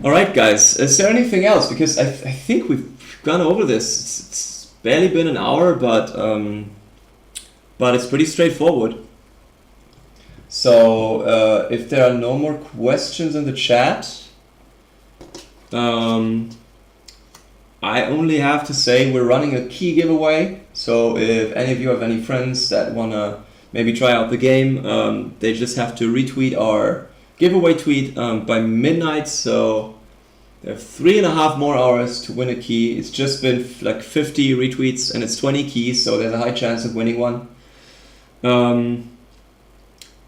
[SPEAKER 1] All right, guys. Is there anything else? Because I think we've gone over this. It's barely been an hour, but it's pretty straightforward. So if there are no more questions in the chat, I only have to say we're running a key giveaway. So if any of you have any friends that wanna maybe try out the game, they just have to retweet our giveaway tweet by midnight. So there are 3.5 more hours to win a key. It's just been like 50 retweets and it's 20 keys, so there's a high chance of winning one.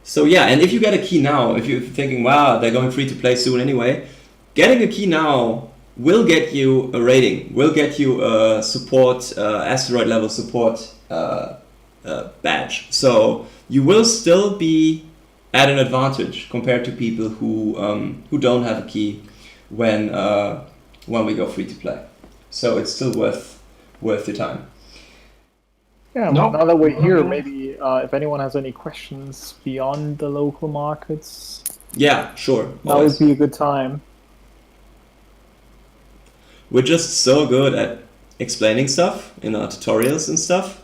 [SPEAKER 1] So yeah, and if you get a key now, if you're thinking, wow, they're going free to play soon anyway, getting a key now will get you a rating, will get you a support, asteroid level support badge. So you will still be at an advantage compared to people who don't have a key when we go free to play. So it's still worth your time.
[SPEAKER 3] Yeah,
[SPEAKER 2] No.
[SPEAKER 3] now that we're here, maybe if anyone has any questions beyond the local markets,
[SPEAKER 1] Yeah, sure.
[SPEAKER 3] that would be a good time.
[SPEAKER 1] We're just so good at explaining stuff in our tutorials and stuff.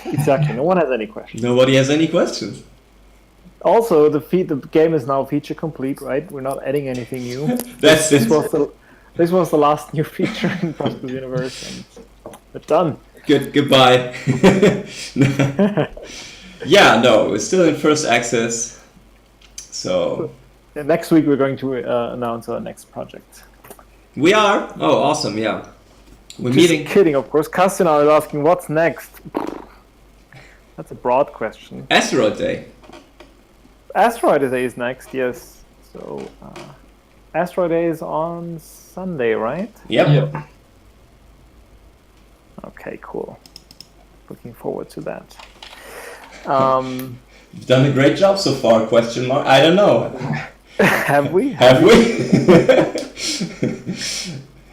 [SPEAKER 3] Exactly. No one has any questions.
[SPEAKER 1] Nobody has any questions.
[SPEAKER 3] Also, the game is now feature complete, right? We're not adding anything new.
[SPEAKER 1] This
[SPEAKER 3] This was the last new feature in Prosperous Universe, and it's done.
[SPEAKER 1] Goodbye. Yeah, no, we're still in first access. So
[SPEAKER 3] And next week we're going to announce our next project.
[SPEAKER 1] we are. Oh, awesome! Yeah, we're
[SPEAKER 3] Just
[SPEAKER 1] meeting.
[SPEAKER 3] kidding, of course. Kastina is asking, what's next? That's a broad question.
[SPEAKER 1] Asteroid Day.
[SPEAKER 3] Asteroid Day is next, yes. So, Asteroid Day is on Sunday, right?
[SPEAKER 1] Yep.
[SPEAKER 3] Okay, cool. Looking forward to that.
[SPEAKER 1] You've done a great job so far. Question mark? I don't know.
[SPEAKER 3] Have we?
[SPEAKER 1] Have we?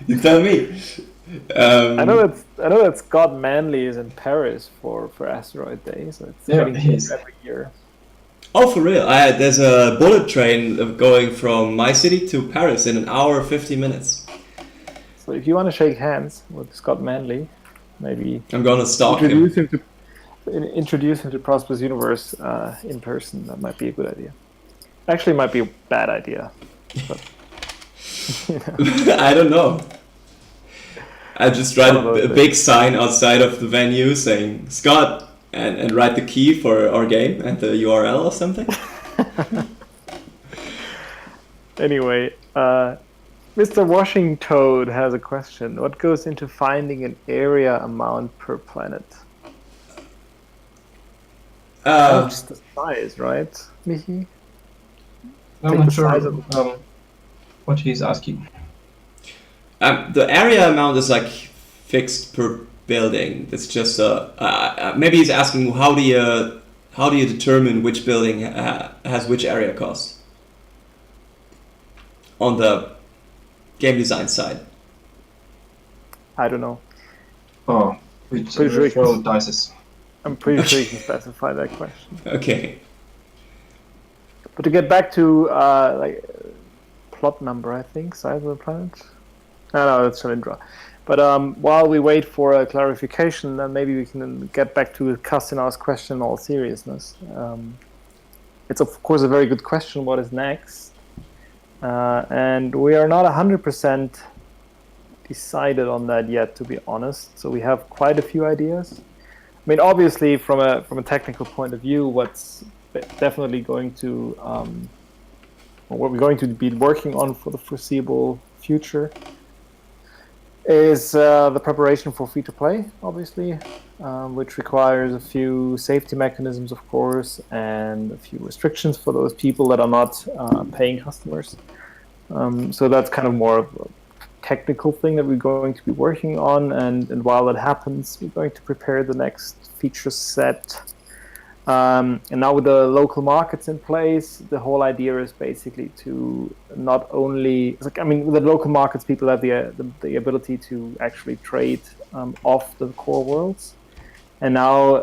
[SPEAKER 1] You tell me.
[SPEAKER 3] I know that Scott Manley is in Paris for Asteroid Day, so it's getting
[SPEAKER 2] he is.
[SPEAKER 3] every year.
[SPEAKER 1] Oh, for real? There's a bullet train going from my city to Paris in 1 hour 50 minutes.
[SPEAKER 3] So if you want to shake hands with Scott Manley, maybe
[SPEAKER 1] I'm gonna stalk him.
[SPEAKER 3] introduce him to Prosperous Universe in person. That might be a good idea. Actually, it might be a bad idea. But,
[SPEAKER 1] I don't know. I just write
[SPEAKER 3] One of those
[SPEAKER 1] a big sign outside of the venue saying Scott and write the key for our game and the URL or something.
[SPEAKER 3] Anyway, Mr. Washing Toad has a question. What goes into finding an area amount per planet? Just the size, right, Michi?
[SPEAKER 2] I'm
[SPEAKER 3] Take
[SPEAKER 2] not
[SPEAKER 3] the
[SPEAKER 2] sure
[SPEAKER 3] size of
[SPEAKER 2] what he's asking.
[SPEAKER 1] The area amount is like fixed per building. It's just maybe he's asking how do you determine which building has which area cost on the game design side.
[SPEAKER 3] I don't know.
[SPEAKER 2] Oh, which
[SPEAKER 3] Pretty sure he can-
[SPEAKER 2] roll dices.
[SPEAKER 3] I'm pretty sure you can specify that question.
[SPEAKER 1] Okay.
[SPEAKER 3] But to get back to like plot number, I think size of the planet. No, that's Chalindra. But while we wait for a clarification, then maybe we can get back to Kastina's question in all seriousness. It's of course a very good question. What is next? And we are not 100% decided on that yet, to be honest. So we have quite a few ideas. I mean, obviously, from a technical point of view, what's definitely going to what we're going to be working on for the foreseeable future is the preparation for free-to-play, obviously, which requires a few safety mechanisms, of course, and a few restrictions for those people that are not paying customers. So that's kind of more of a technical thing that we're going to be working on, and while that happens, we're going to prepare the next feature set. And now with the local markets in place, the whole idea is basically to not only, with the local markets, people have the ability to actually trade off the core worlds. And now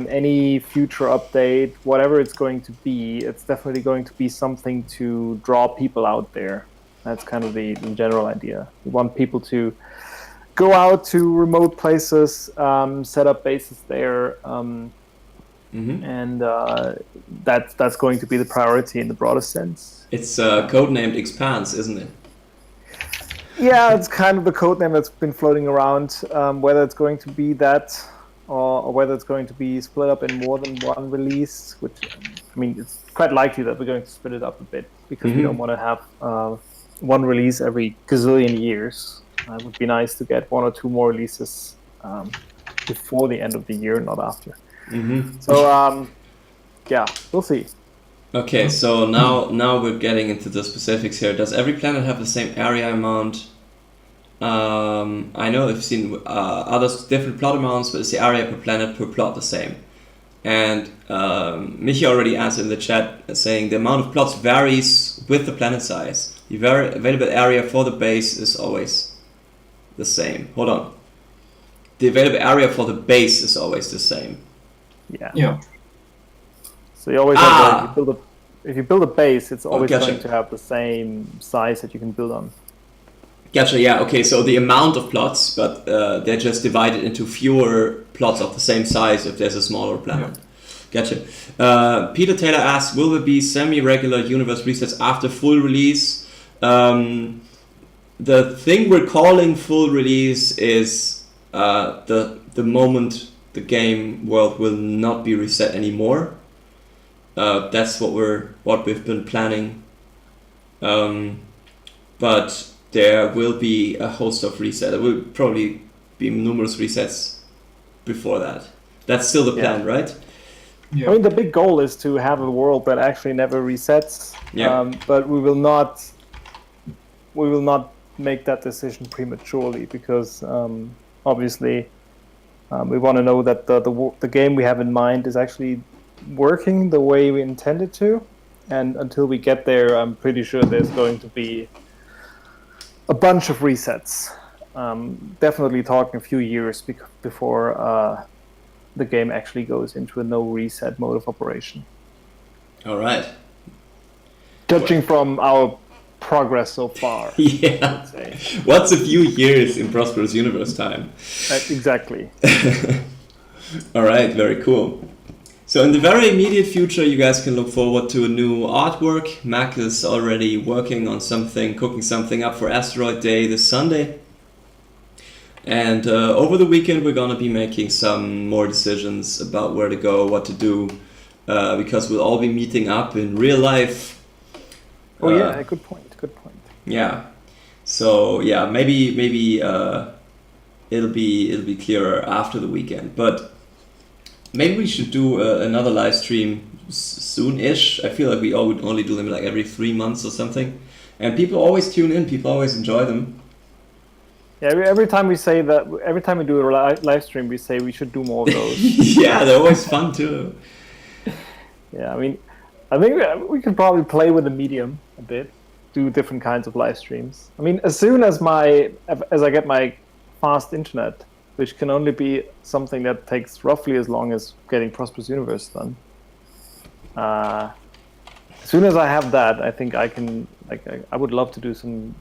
[SPEAKER 3] any future update, whatever it's going to be, it's definitely going to be something to draw people out there. That's kind of the general idea. We want people to go out to remote places, set up bases there, and that's going to be the priority in the broadest sense.
[SPEAKER 1] It's codenamed Expanse, isn't it?
[SPEAKER 3] Yeah, it's kind of the codename that's been floating around. Whether it's going to be that, or whether it's going to be split up in more than one release, which, I mean, it's quite likely that we're going to split it up a bit, because we don't want to have one release every gazillion years. It would be nice to get 1 or 2 more releases before the end of the year, not after. So, yeah, we'll see.
[SPEAKER 1] Okay, so now we're getting into the specifics here. Does every planet have the same area amount? I know I've seen other different plot amounts, but is the area per planet per plot the same? And Michi already answered in the chat saying the amount of plots varies with the planet size. The available area for the base is always the same. Hold on. The available area for the base is always the same.
[SPEAKER 2] Yeah.
[SPEAKER 3] So you always have if you build a base, it's always
[SPEAKER 1] gotcha.
[SPEAKER 3] going to have the same size that you can build on.
[SPEAKER 1] Gotcha, yeah, okay, so the amount of plots, but they're just divided into fewer plots of the same size if there's a smaller planet. Yeah. Gotcha. Peter Taylor asks, will there be semi-regular universe resets after full release? The thing we're calling full release is the moment the game world will not be reset anymore. That's what we've been planning. But there will be a host of resets. There will probably be numerous resets before that. That's still the plan, right?
[SPEAKER 3] Yeah. I mean, the big goal is to have a world that actually never resets.
[SPEAKER 1] Yeah.
[SPEAKER 3] But we will not make that decision prematurely, because obviously we want to know that the game we have in mind is actually working the way we intend it to. And until we get there, I'm pretty sure there's going to be a bunch of resets. Definitely talking a few years before the game actually goes into a no reset mode of operation.
[SPEAKER 1] All right.
[SPEAKER 3] Judging from our progress so far.
[SPEAKER 1] Yeah. What's a few years in Prosperous Universe time?
[SPEAKER 3] Exactly.
[SPEAKER 1] All right, very cool. So in the very immediate future, you guys can look forward to a new artwork. Mac is already working on something, cooking something up for Asteroid Day this Sunday. And over the weekend, we're going to be making some more decisions about where to go, what to do, because we'll all be meeting up in real life.
[SPEAKER 3] Oh yeah, good point.
[SPEAKER 1] Yeah. So yeah, maybe it'll be clearer after the weekend, but maybe we should do another live stream soon-ish. I feel like we would only do them like every 3 months or something, and people always tune in. People always enjoy them.
[SPEAKER 3] Yeah, every time we say that, every time we do a live stream, we say we should do more of those.
[SPEAKER 1] Yeah, they're always fun too.
[SPEAKER 3] Yeah, I mean, I think we could probably play with the medium a bit, do different kinds of live streams. I mean, as soon as I get my fast internet, which can only be something that takes roughly as long as getting Prosperous Universe done. As soon as I have that, I think I can. I would love to do some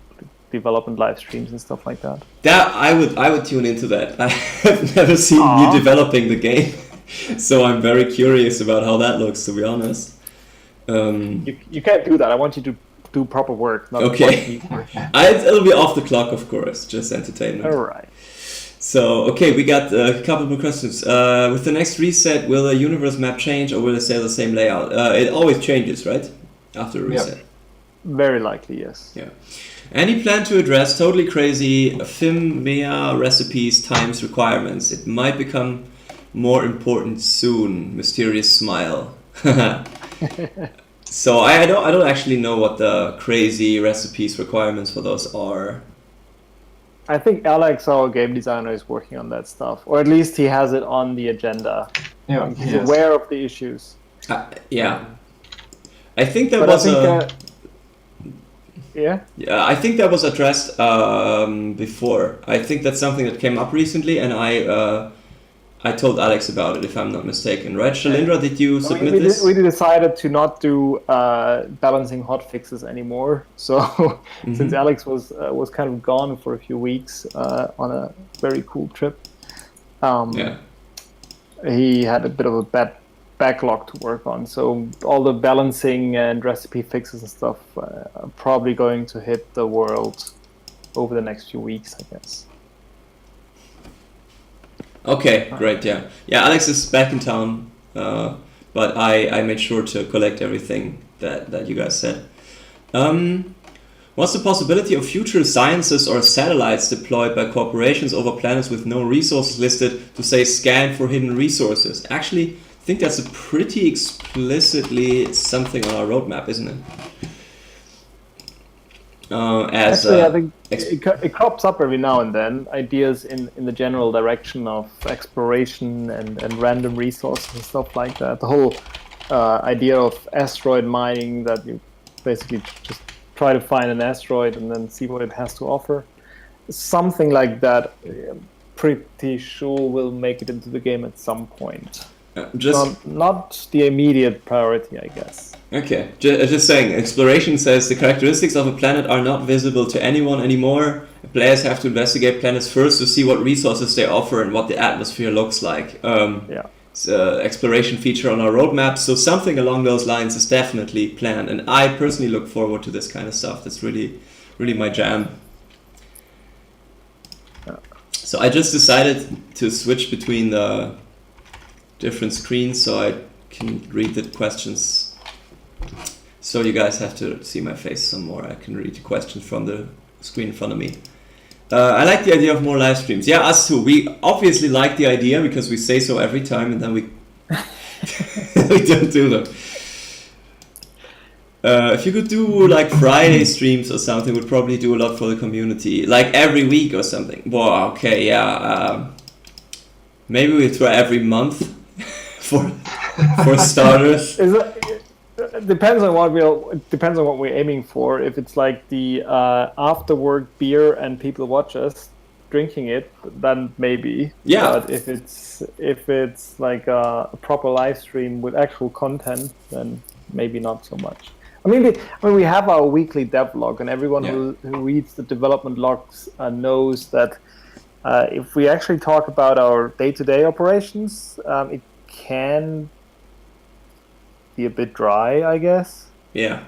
[SPEAKER 3] development live streams and stuff like that.
[SPEAKER 1] That I would tune into that. I have never seen you developing the game, so I'm very curious about how that looks. To be honest,
[SPEAKER 3] you can't do that. I want you to do proper work. Not
[SPEAKER 1] okay.
[SPEAKER 3] Work.
[SPEAKER 1] It'll be off the clock, of course, just entertainment.
[SPEAKER 3] All right.
[SPEAKER 1] So, okay, we got a couple more questions. With the next reset, will the universe map change or will it stay the same layout? It always changes, right? After a reset.
[SPEAKER 3] Yep. Very likely, yes.
[SPEAKER 1] Yeah. Any plan to address totally crazy FIM-MEA recipes times requirements? It might become more important soon. Mysterious smile. So I don't actually know what the crazy recipes requirements for those are.
[SPEAKER 3] I think Alex, our game designer, is working on that stuff, or at least he has it on the agenda.
[SPEAKER 2] Yeah,
[SPEAKER 3] he's aware of the issues.
[SPEAKER 1] Yeah, I think that Yeah, I think that was addressed before. I think that's something that came up recently, and I told Alex about it, if I'm not mistaken, right? Shalindra, did you submit this?
[SPEAKER 3] We decided to not do balancing hotfixes anymore. So since Alex was kind of gone for a few weeks on a very cool trip, he had a bit of a backlog to work on. So all the balancing and recipe fixes and stuff are probably going to hit the world over the next few weeks, I guess.
[SPEAKER 1] Okay, great, yeah. Yeah, Alex is back in town, but I made sure to collect everything that you guys said. What's the possibility of future sciences or satellites deployed by corporations over planets with no resources listed to say scan for hidden resources? Actually, I think that's a pretty explicitly something on our roadmap, isn't it?
[SPEAKER 3] I think it crops up every now and then, ideas in the general direction of exploration and random resources and stuff like that. The whole idea of asteroid mining, that you basically just try to find an asteroid and then see what it has to offer. Something like that, I'm pretty sure will make it into the game at some point. Not the immediate priority, I guess.
[SPEAKER 1] Okay, just saying, exploration says the characteristics of a planet are not visible to anyone anymore. Players have to investigate planets first to see what resources they offer and what the atmosphere looks like. It's an exploration feature on our roadmap, so something along those lines is definitely planned. And I personally look forward to this kind of stuff. That's really, really my jam. So I just decided to switch between the different screens so I can read the questions. So you guys have to see my face some more. I can read the questions from the screen in front of me. I like the idea of more live streams. Yeah, us too. We obviously like the idea because we say so every time and then we we don't do them. If you could do like Friday streams or something, would probably do a lot for the community. Like every week or something. Well, okay, yeah. Maybe we try every month for starters.
[SPEAKER 3] It depends on what we're aiming for. If it's like the after work beer and people watch us drinking it, then maybe.
[SPEAKER 1] Yeah.
[SPEAKER 3] But if it's like a proper live stream with actual content, then maybe not so much. I mean, we have our weekly dev log, and everyone who reads the development logs knows that if we actually talk about our day-to-day operations, it can be a bit dry, I guess.
[SPEAKER 1] Yeah.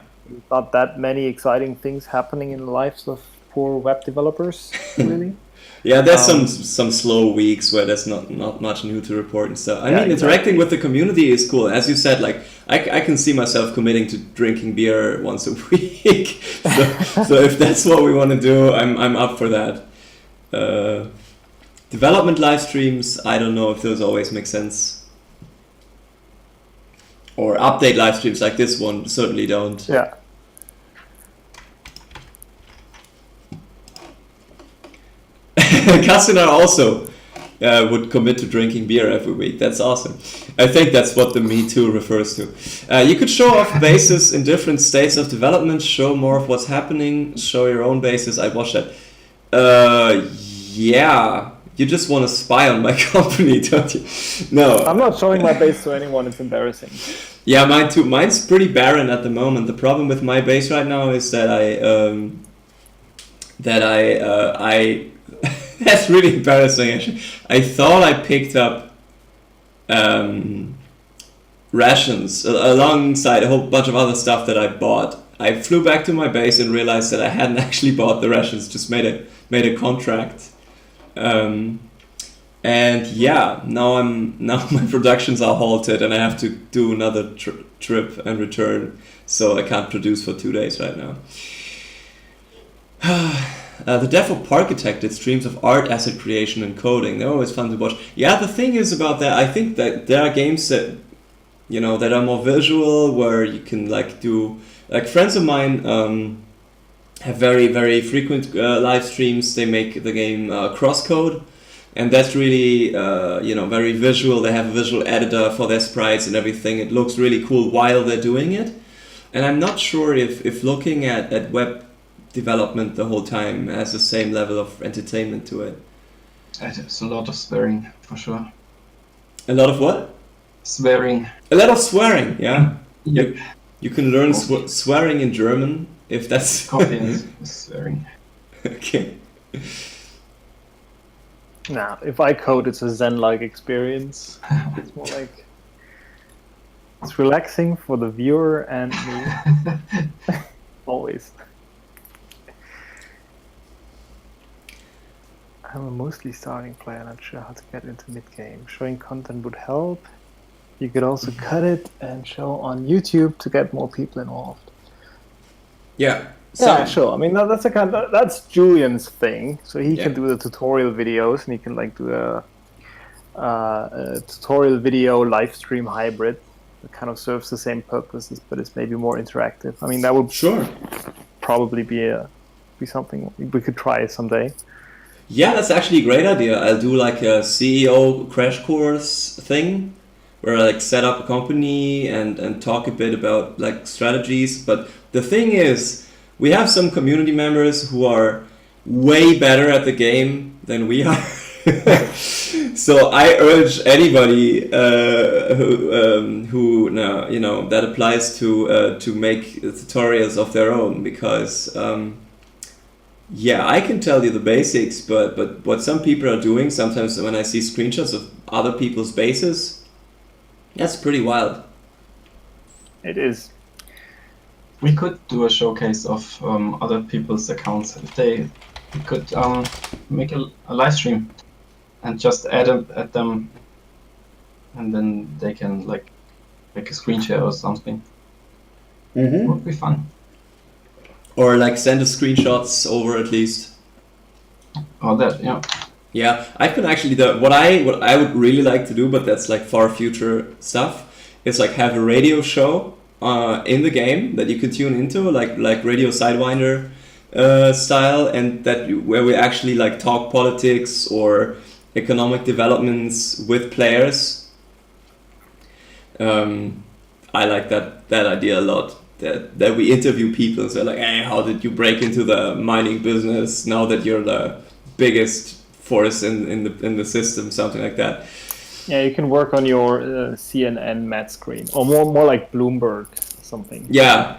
[SPEAKER 3] Not that many exciting things happening in the lives of poor web developers, really.
[SPEAKER 1] Yeah, there's some slow weeks where there's not much new to report and stuff. I mean, interacting with the community is cool. As you said, like I can see myself committing to drinking beer once a week. So if that's what we want to do, I'm up for that. Development live streams, I don't know if those always make sense. Or update live streams like this one certainly don't.
[SPEAKER 3] Yeah.
[SPEAKER 1] Cassinar also would commit to drinking beer every week. That's awesome. I think that's what the Me Too refers to. You could show off bases in different states of development, show more of what's happening, show your own bases. I watched that. Yeah. You just want to spy on my company, don't you? No.
[SPEAKER 3] I'm not showing my base to anyone. It's embarrassing.
[SPEAKER 1] Yeah, mine too. Mine's pretty barren at the moment. The problem with my base right now is that I that's really embarrassing, actually. I thought I picked up rations alongside a whole bunch of other stuff that I bought. I flew back to my base and realized that I hadn't actually bought the rations, just made a contract. And yeah, now my productions are halted and I have to do another trip and return, so I can't produce for 2 days right now. The Devil Parkitect did streams of art asset creation and coding. They're always fun to watch. Yeah, the thing is about that, I think that there are games that, that are more visual, where you can do, like friends of mine have very, very frequent live streams. They make the game Crosscode, and that's really, very visual. They have a visual editor for their sprites and everything. It looks really cool while they're doing it. And I'm not sure if looking at web development the whole time has the same level of entertainment to it.
[SPEAKER 2] There's a lot of swearing, for sure.
[SPEAKER 1] A lot of what?
[SPEAKER 2] Swearing.
[SPEAKER 1] A lot of swearing. Yeah.
[SPEAKER 2] Yep.
[SPEAKER 1] You can learn swearing in German if that's.
[SPEAKER 2] Copy is swearing.
[SPEAKER 1] Okay.
[SPEAKER 3] Nah, if I code, it's a Zen-like experience. It's more like it's relaxing for the viewer and me. Always. I'm a mostly starting player, not sure how to get into mid-game. Showing content would help. You could also cut it and show on YouTube to get more people involved.
[SPEAKER 1] Yeah.
[SPEAKER 3] Yeah, sure. I mean, that's that's Julian's thing. So he
[SPEAKER 1] Yeah.
[SPEAKER 3] can do the tutorial videos, and he can like do a tutorial video live stream hybrid that kind of serves the same purposes, but it's maybe more interactive. I mean, that would
[SPEAKER 1] Sure.
[SPEAKER 3] probably be something we could try someday.
[SPEAKER 1] Yeah, that's actually a great idea. I'll do like a CEO crash course thing where I like set up a company and talk a bit about like strategies. But the thing is, we have some community members who are way better at the game than we are. So I urge anybody who you know that applies to make tutorials of their own, because yeah, I can tell you the basics, but what some people are doing sometimes when I see screenshots of other people's bases, that's pretty wild.
[SPEAKER 3] It is.
[SPEAKER 2] We could do a showcase of other people's accounts. If we could make a live stream and just add them, and then they can like make a screen share or something. It would be fun.
[SPEAKER 1] Or like send us screenshots over at least.
[SPEAKER 2] Or that, yeah.
[SPEAKER 1] Yeah, I could actually what I would really like to do, but that's like far future stuff, is like have a radio show in the game that you could tune into, like Radio Sidewinder style, and where we actually like talk politics or economic developments with players. I like that idea a lot. That we interview people and say like, hey, how did you break into the mining business now that you're the biggest force in the system, something like that.
[SPEAKER 3] Yeah, you can work on your CNN mat screen, or more like Bloomberg something.
[SPEAKER 1] Yeah,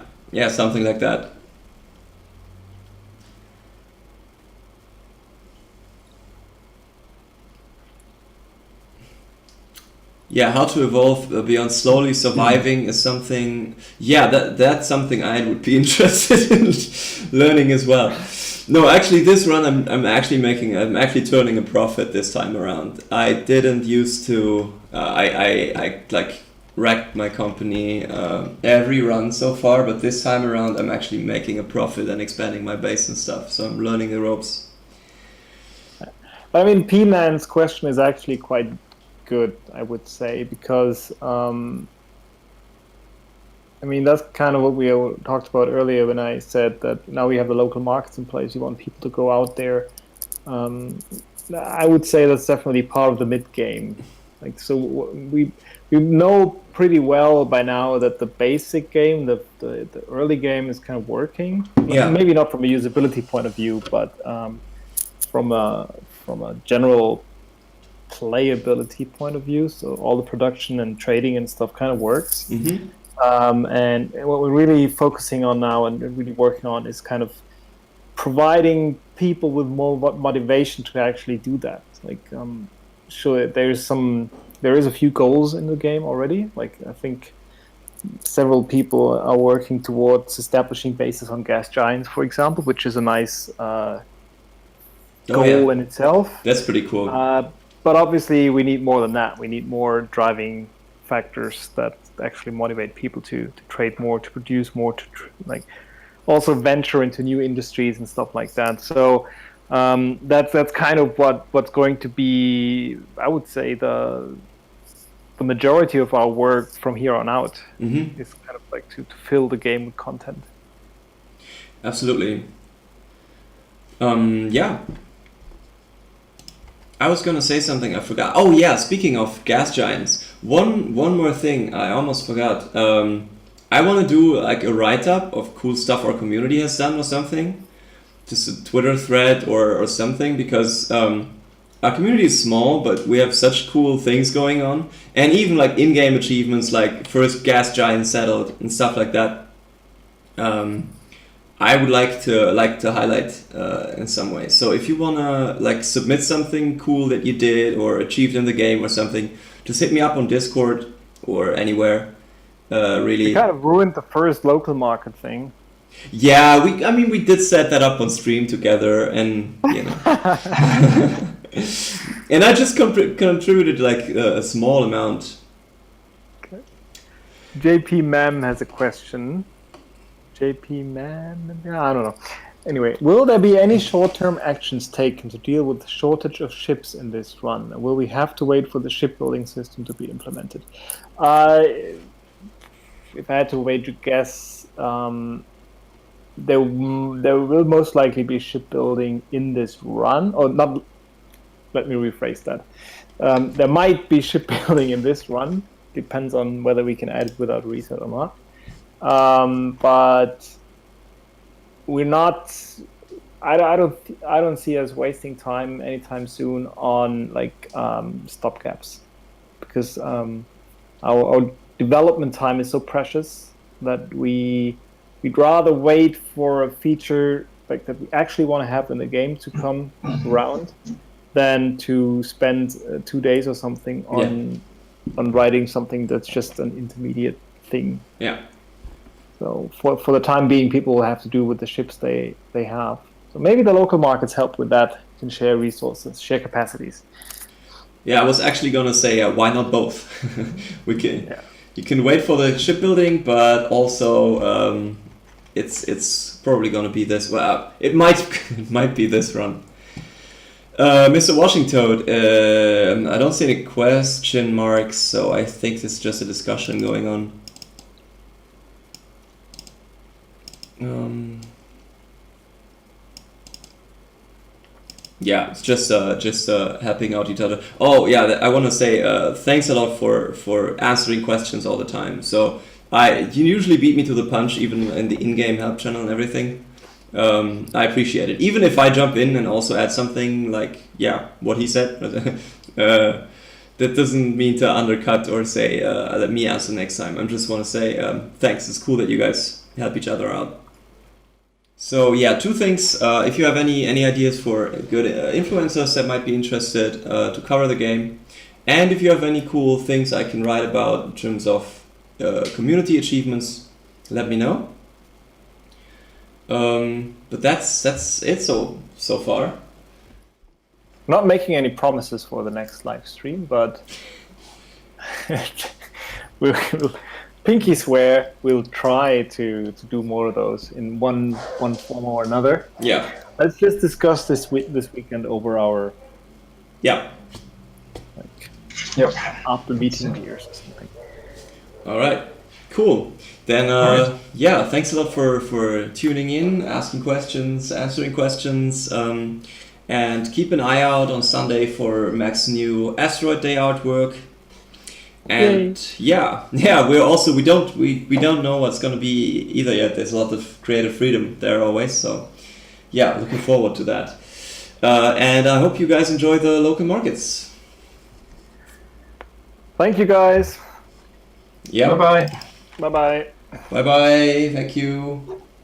[SPEAKER 1] something like that. Yeah, how to evolve beyond slowly surviving is something. Yeah, that's something I would be interested in learning as well. No, actually, this run I'm actually turning a profit this time around. I didn't used to. I like wrecked my company every run so far, but this time around I'm actually making a profit and expanding my base and stuff. So I'm learning the ropes.
[SPEAKER 3] But I mean, P-Man's question is actually quite good, I would say, because I mean, that's kind of what we talked about earlier when I said that now we have the local markets in place. You want people to go out there. I would say that's definitely part of the mid game. Like, so we know pretty well by now that the basic game, the early game, is kind of working.
[SPEAKER 1] Yeah.
[SPEAKER 3] Maybe not from a usability point of view, but from a general playability point of view. So all the production and trading and stuff kind of works.
[SPEAKER 1] Mm-hmm.
[SPEAKER 3] And what we're really focusing on now and really working on is kind of providing people with more motivation to actually do that. Like, sure, there is a few goals in the game already. Like, I think several people are working towards establishing bases on gas giants, for example, which is a nice goal in itself.
[SPEAKER 1] That's pretty cool.
[SPEAKER 3] But obviously, we need more than that. We need more driving factors that actually motivate people to trade more, to produce more, to like also venture into new industries and stuff like that. So that's kind of what's going to be, I would say, the majority of our work from here on out.
[SPEAKER 1] Mm-hmm.
[SPEAKER 3] Is kind of like to fill the game with content.
[SPEAKER 1] Absolutely. Yeah. I was gonna say something, I forgot. Oh yeah, speaking of gas giants, one more thing I almost forgot. I want to do like a write-up of cool stuff our community has done or something, just a Twitter thread or something, because our community is small, but we have such cool things going on, and even like in-game achievements, like first gas giant settled and stuff like that. I would like to highlight in some way. So if you wanna like submit something cool that you did or achieved in the game or something, just hit me up on Discord or anywhere. Really.
[SPEAKER 3] We kind of ruined the first local market thing.
[SPEAKER 1] Yeah, we did set that up on stream together, and you know, and I just contributed like a small amount.
[SPEAKER 3] Okay. JP Mam has a question. JP Mam, I don't know. Anyway, will there be any short-term actions taken to deal with the shortage of ships in this run? Will we have to wait for the shipbuilding system to be implemented? If I had to wager guess, there will most likely be shipbuilding in this run, or not. Let me rephrase that. There might be shipbuilding in this run. Depends on whether we can add it without reset or not. But we're not. I don't see us wasting time anytime soon on like stopgaps, because our development time is so precious that we'd rather wait for a feature like that we actually want to have in the game to come around than to spend 2 days or something on writing something that's just an intermediate thing.
[SPEAKER 1] Yeah.
[SPEAKER 3] So for the time being, people will have to do with the ships they have. So maybe the local markets help with that, can share resources, share capacities.
[SPEAKER 1] Yeah, I was actually gonna say why not both? We can. Yeah. You can wait for the shipbuilding, but also it's probably gonna be this. Well, it might be this run. Mr. Washington, I don't see any question marks, so I think it's just a discussion going on. Yeah, it's just helping out each other. Oh yeah, I want to say thanks a lot for answering questions all the time. So you usually beat me to the punch, even in the in-game help channel and everything. I appreciate it. Even if I jump in and also add something like what he said, that doesn't mean to undercut or say let me answer next time. I just want to say thanks. It's cool that you guys help each other out. So yeah, two things. If you have any ideas for good influencers that might be interested to cover the game, and if you have any cool things I can write about in terms of community achievements, let me know. But that's it so far.
[SPEAKER 3] Not making any promises for the next live stream, but we'll pinky swear we'll try to do more of those in one form or another.
[SPEAKER 1] Yeah.
[SPEAKER 3] Let's just discuss this weekend over our after meeting beers or something.
[SPEAKER 1] All right. Cool. Then thanks a lot for tuning in, asking questions, answering questions, and keep an eye out on Sunday for Mac's new Asteroid Day artwork. And we don't know what's gonna be either yet. There's a lot of creative freedom there always, so looking forward to that. And I hope you guys enjoy the local markets.
[SPEAKER 3] Thank you guys.
[SPEAKER 1] Yeah.
[SPEAKER 2] Bye bye.
[SPEAKER 3] Bye bye.
[SPEAKER 1] Bye bye. Thank you.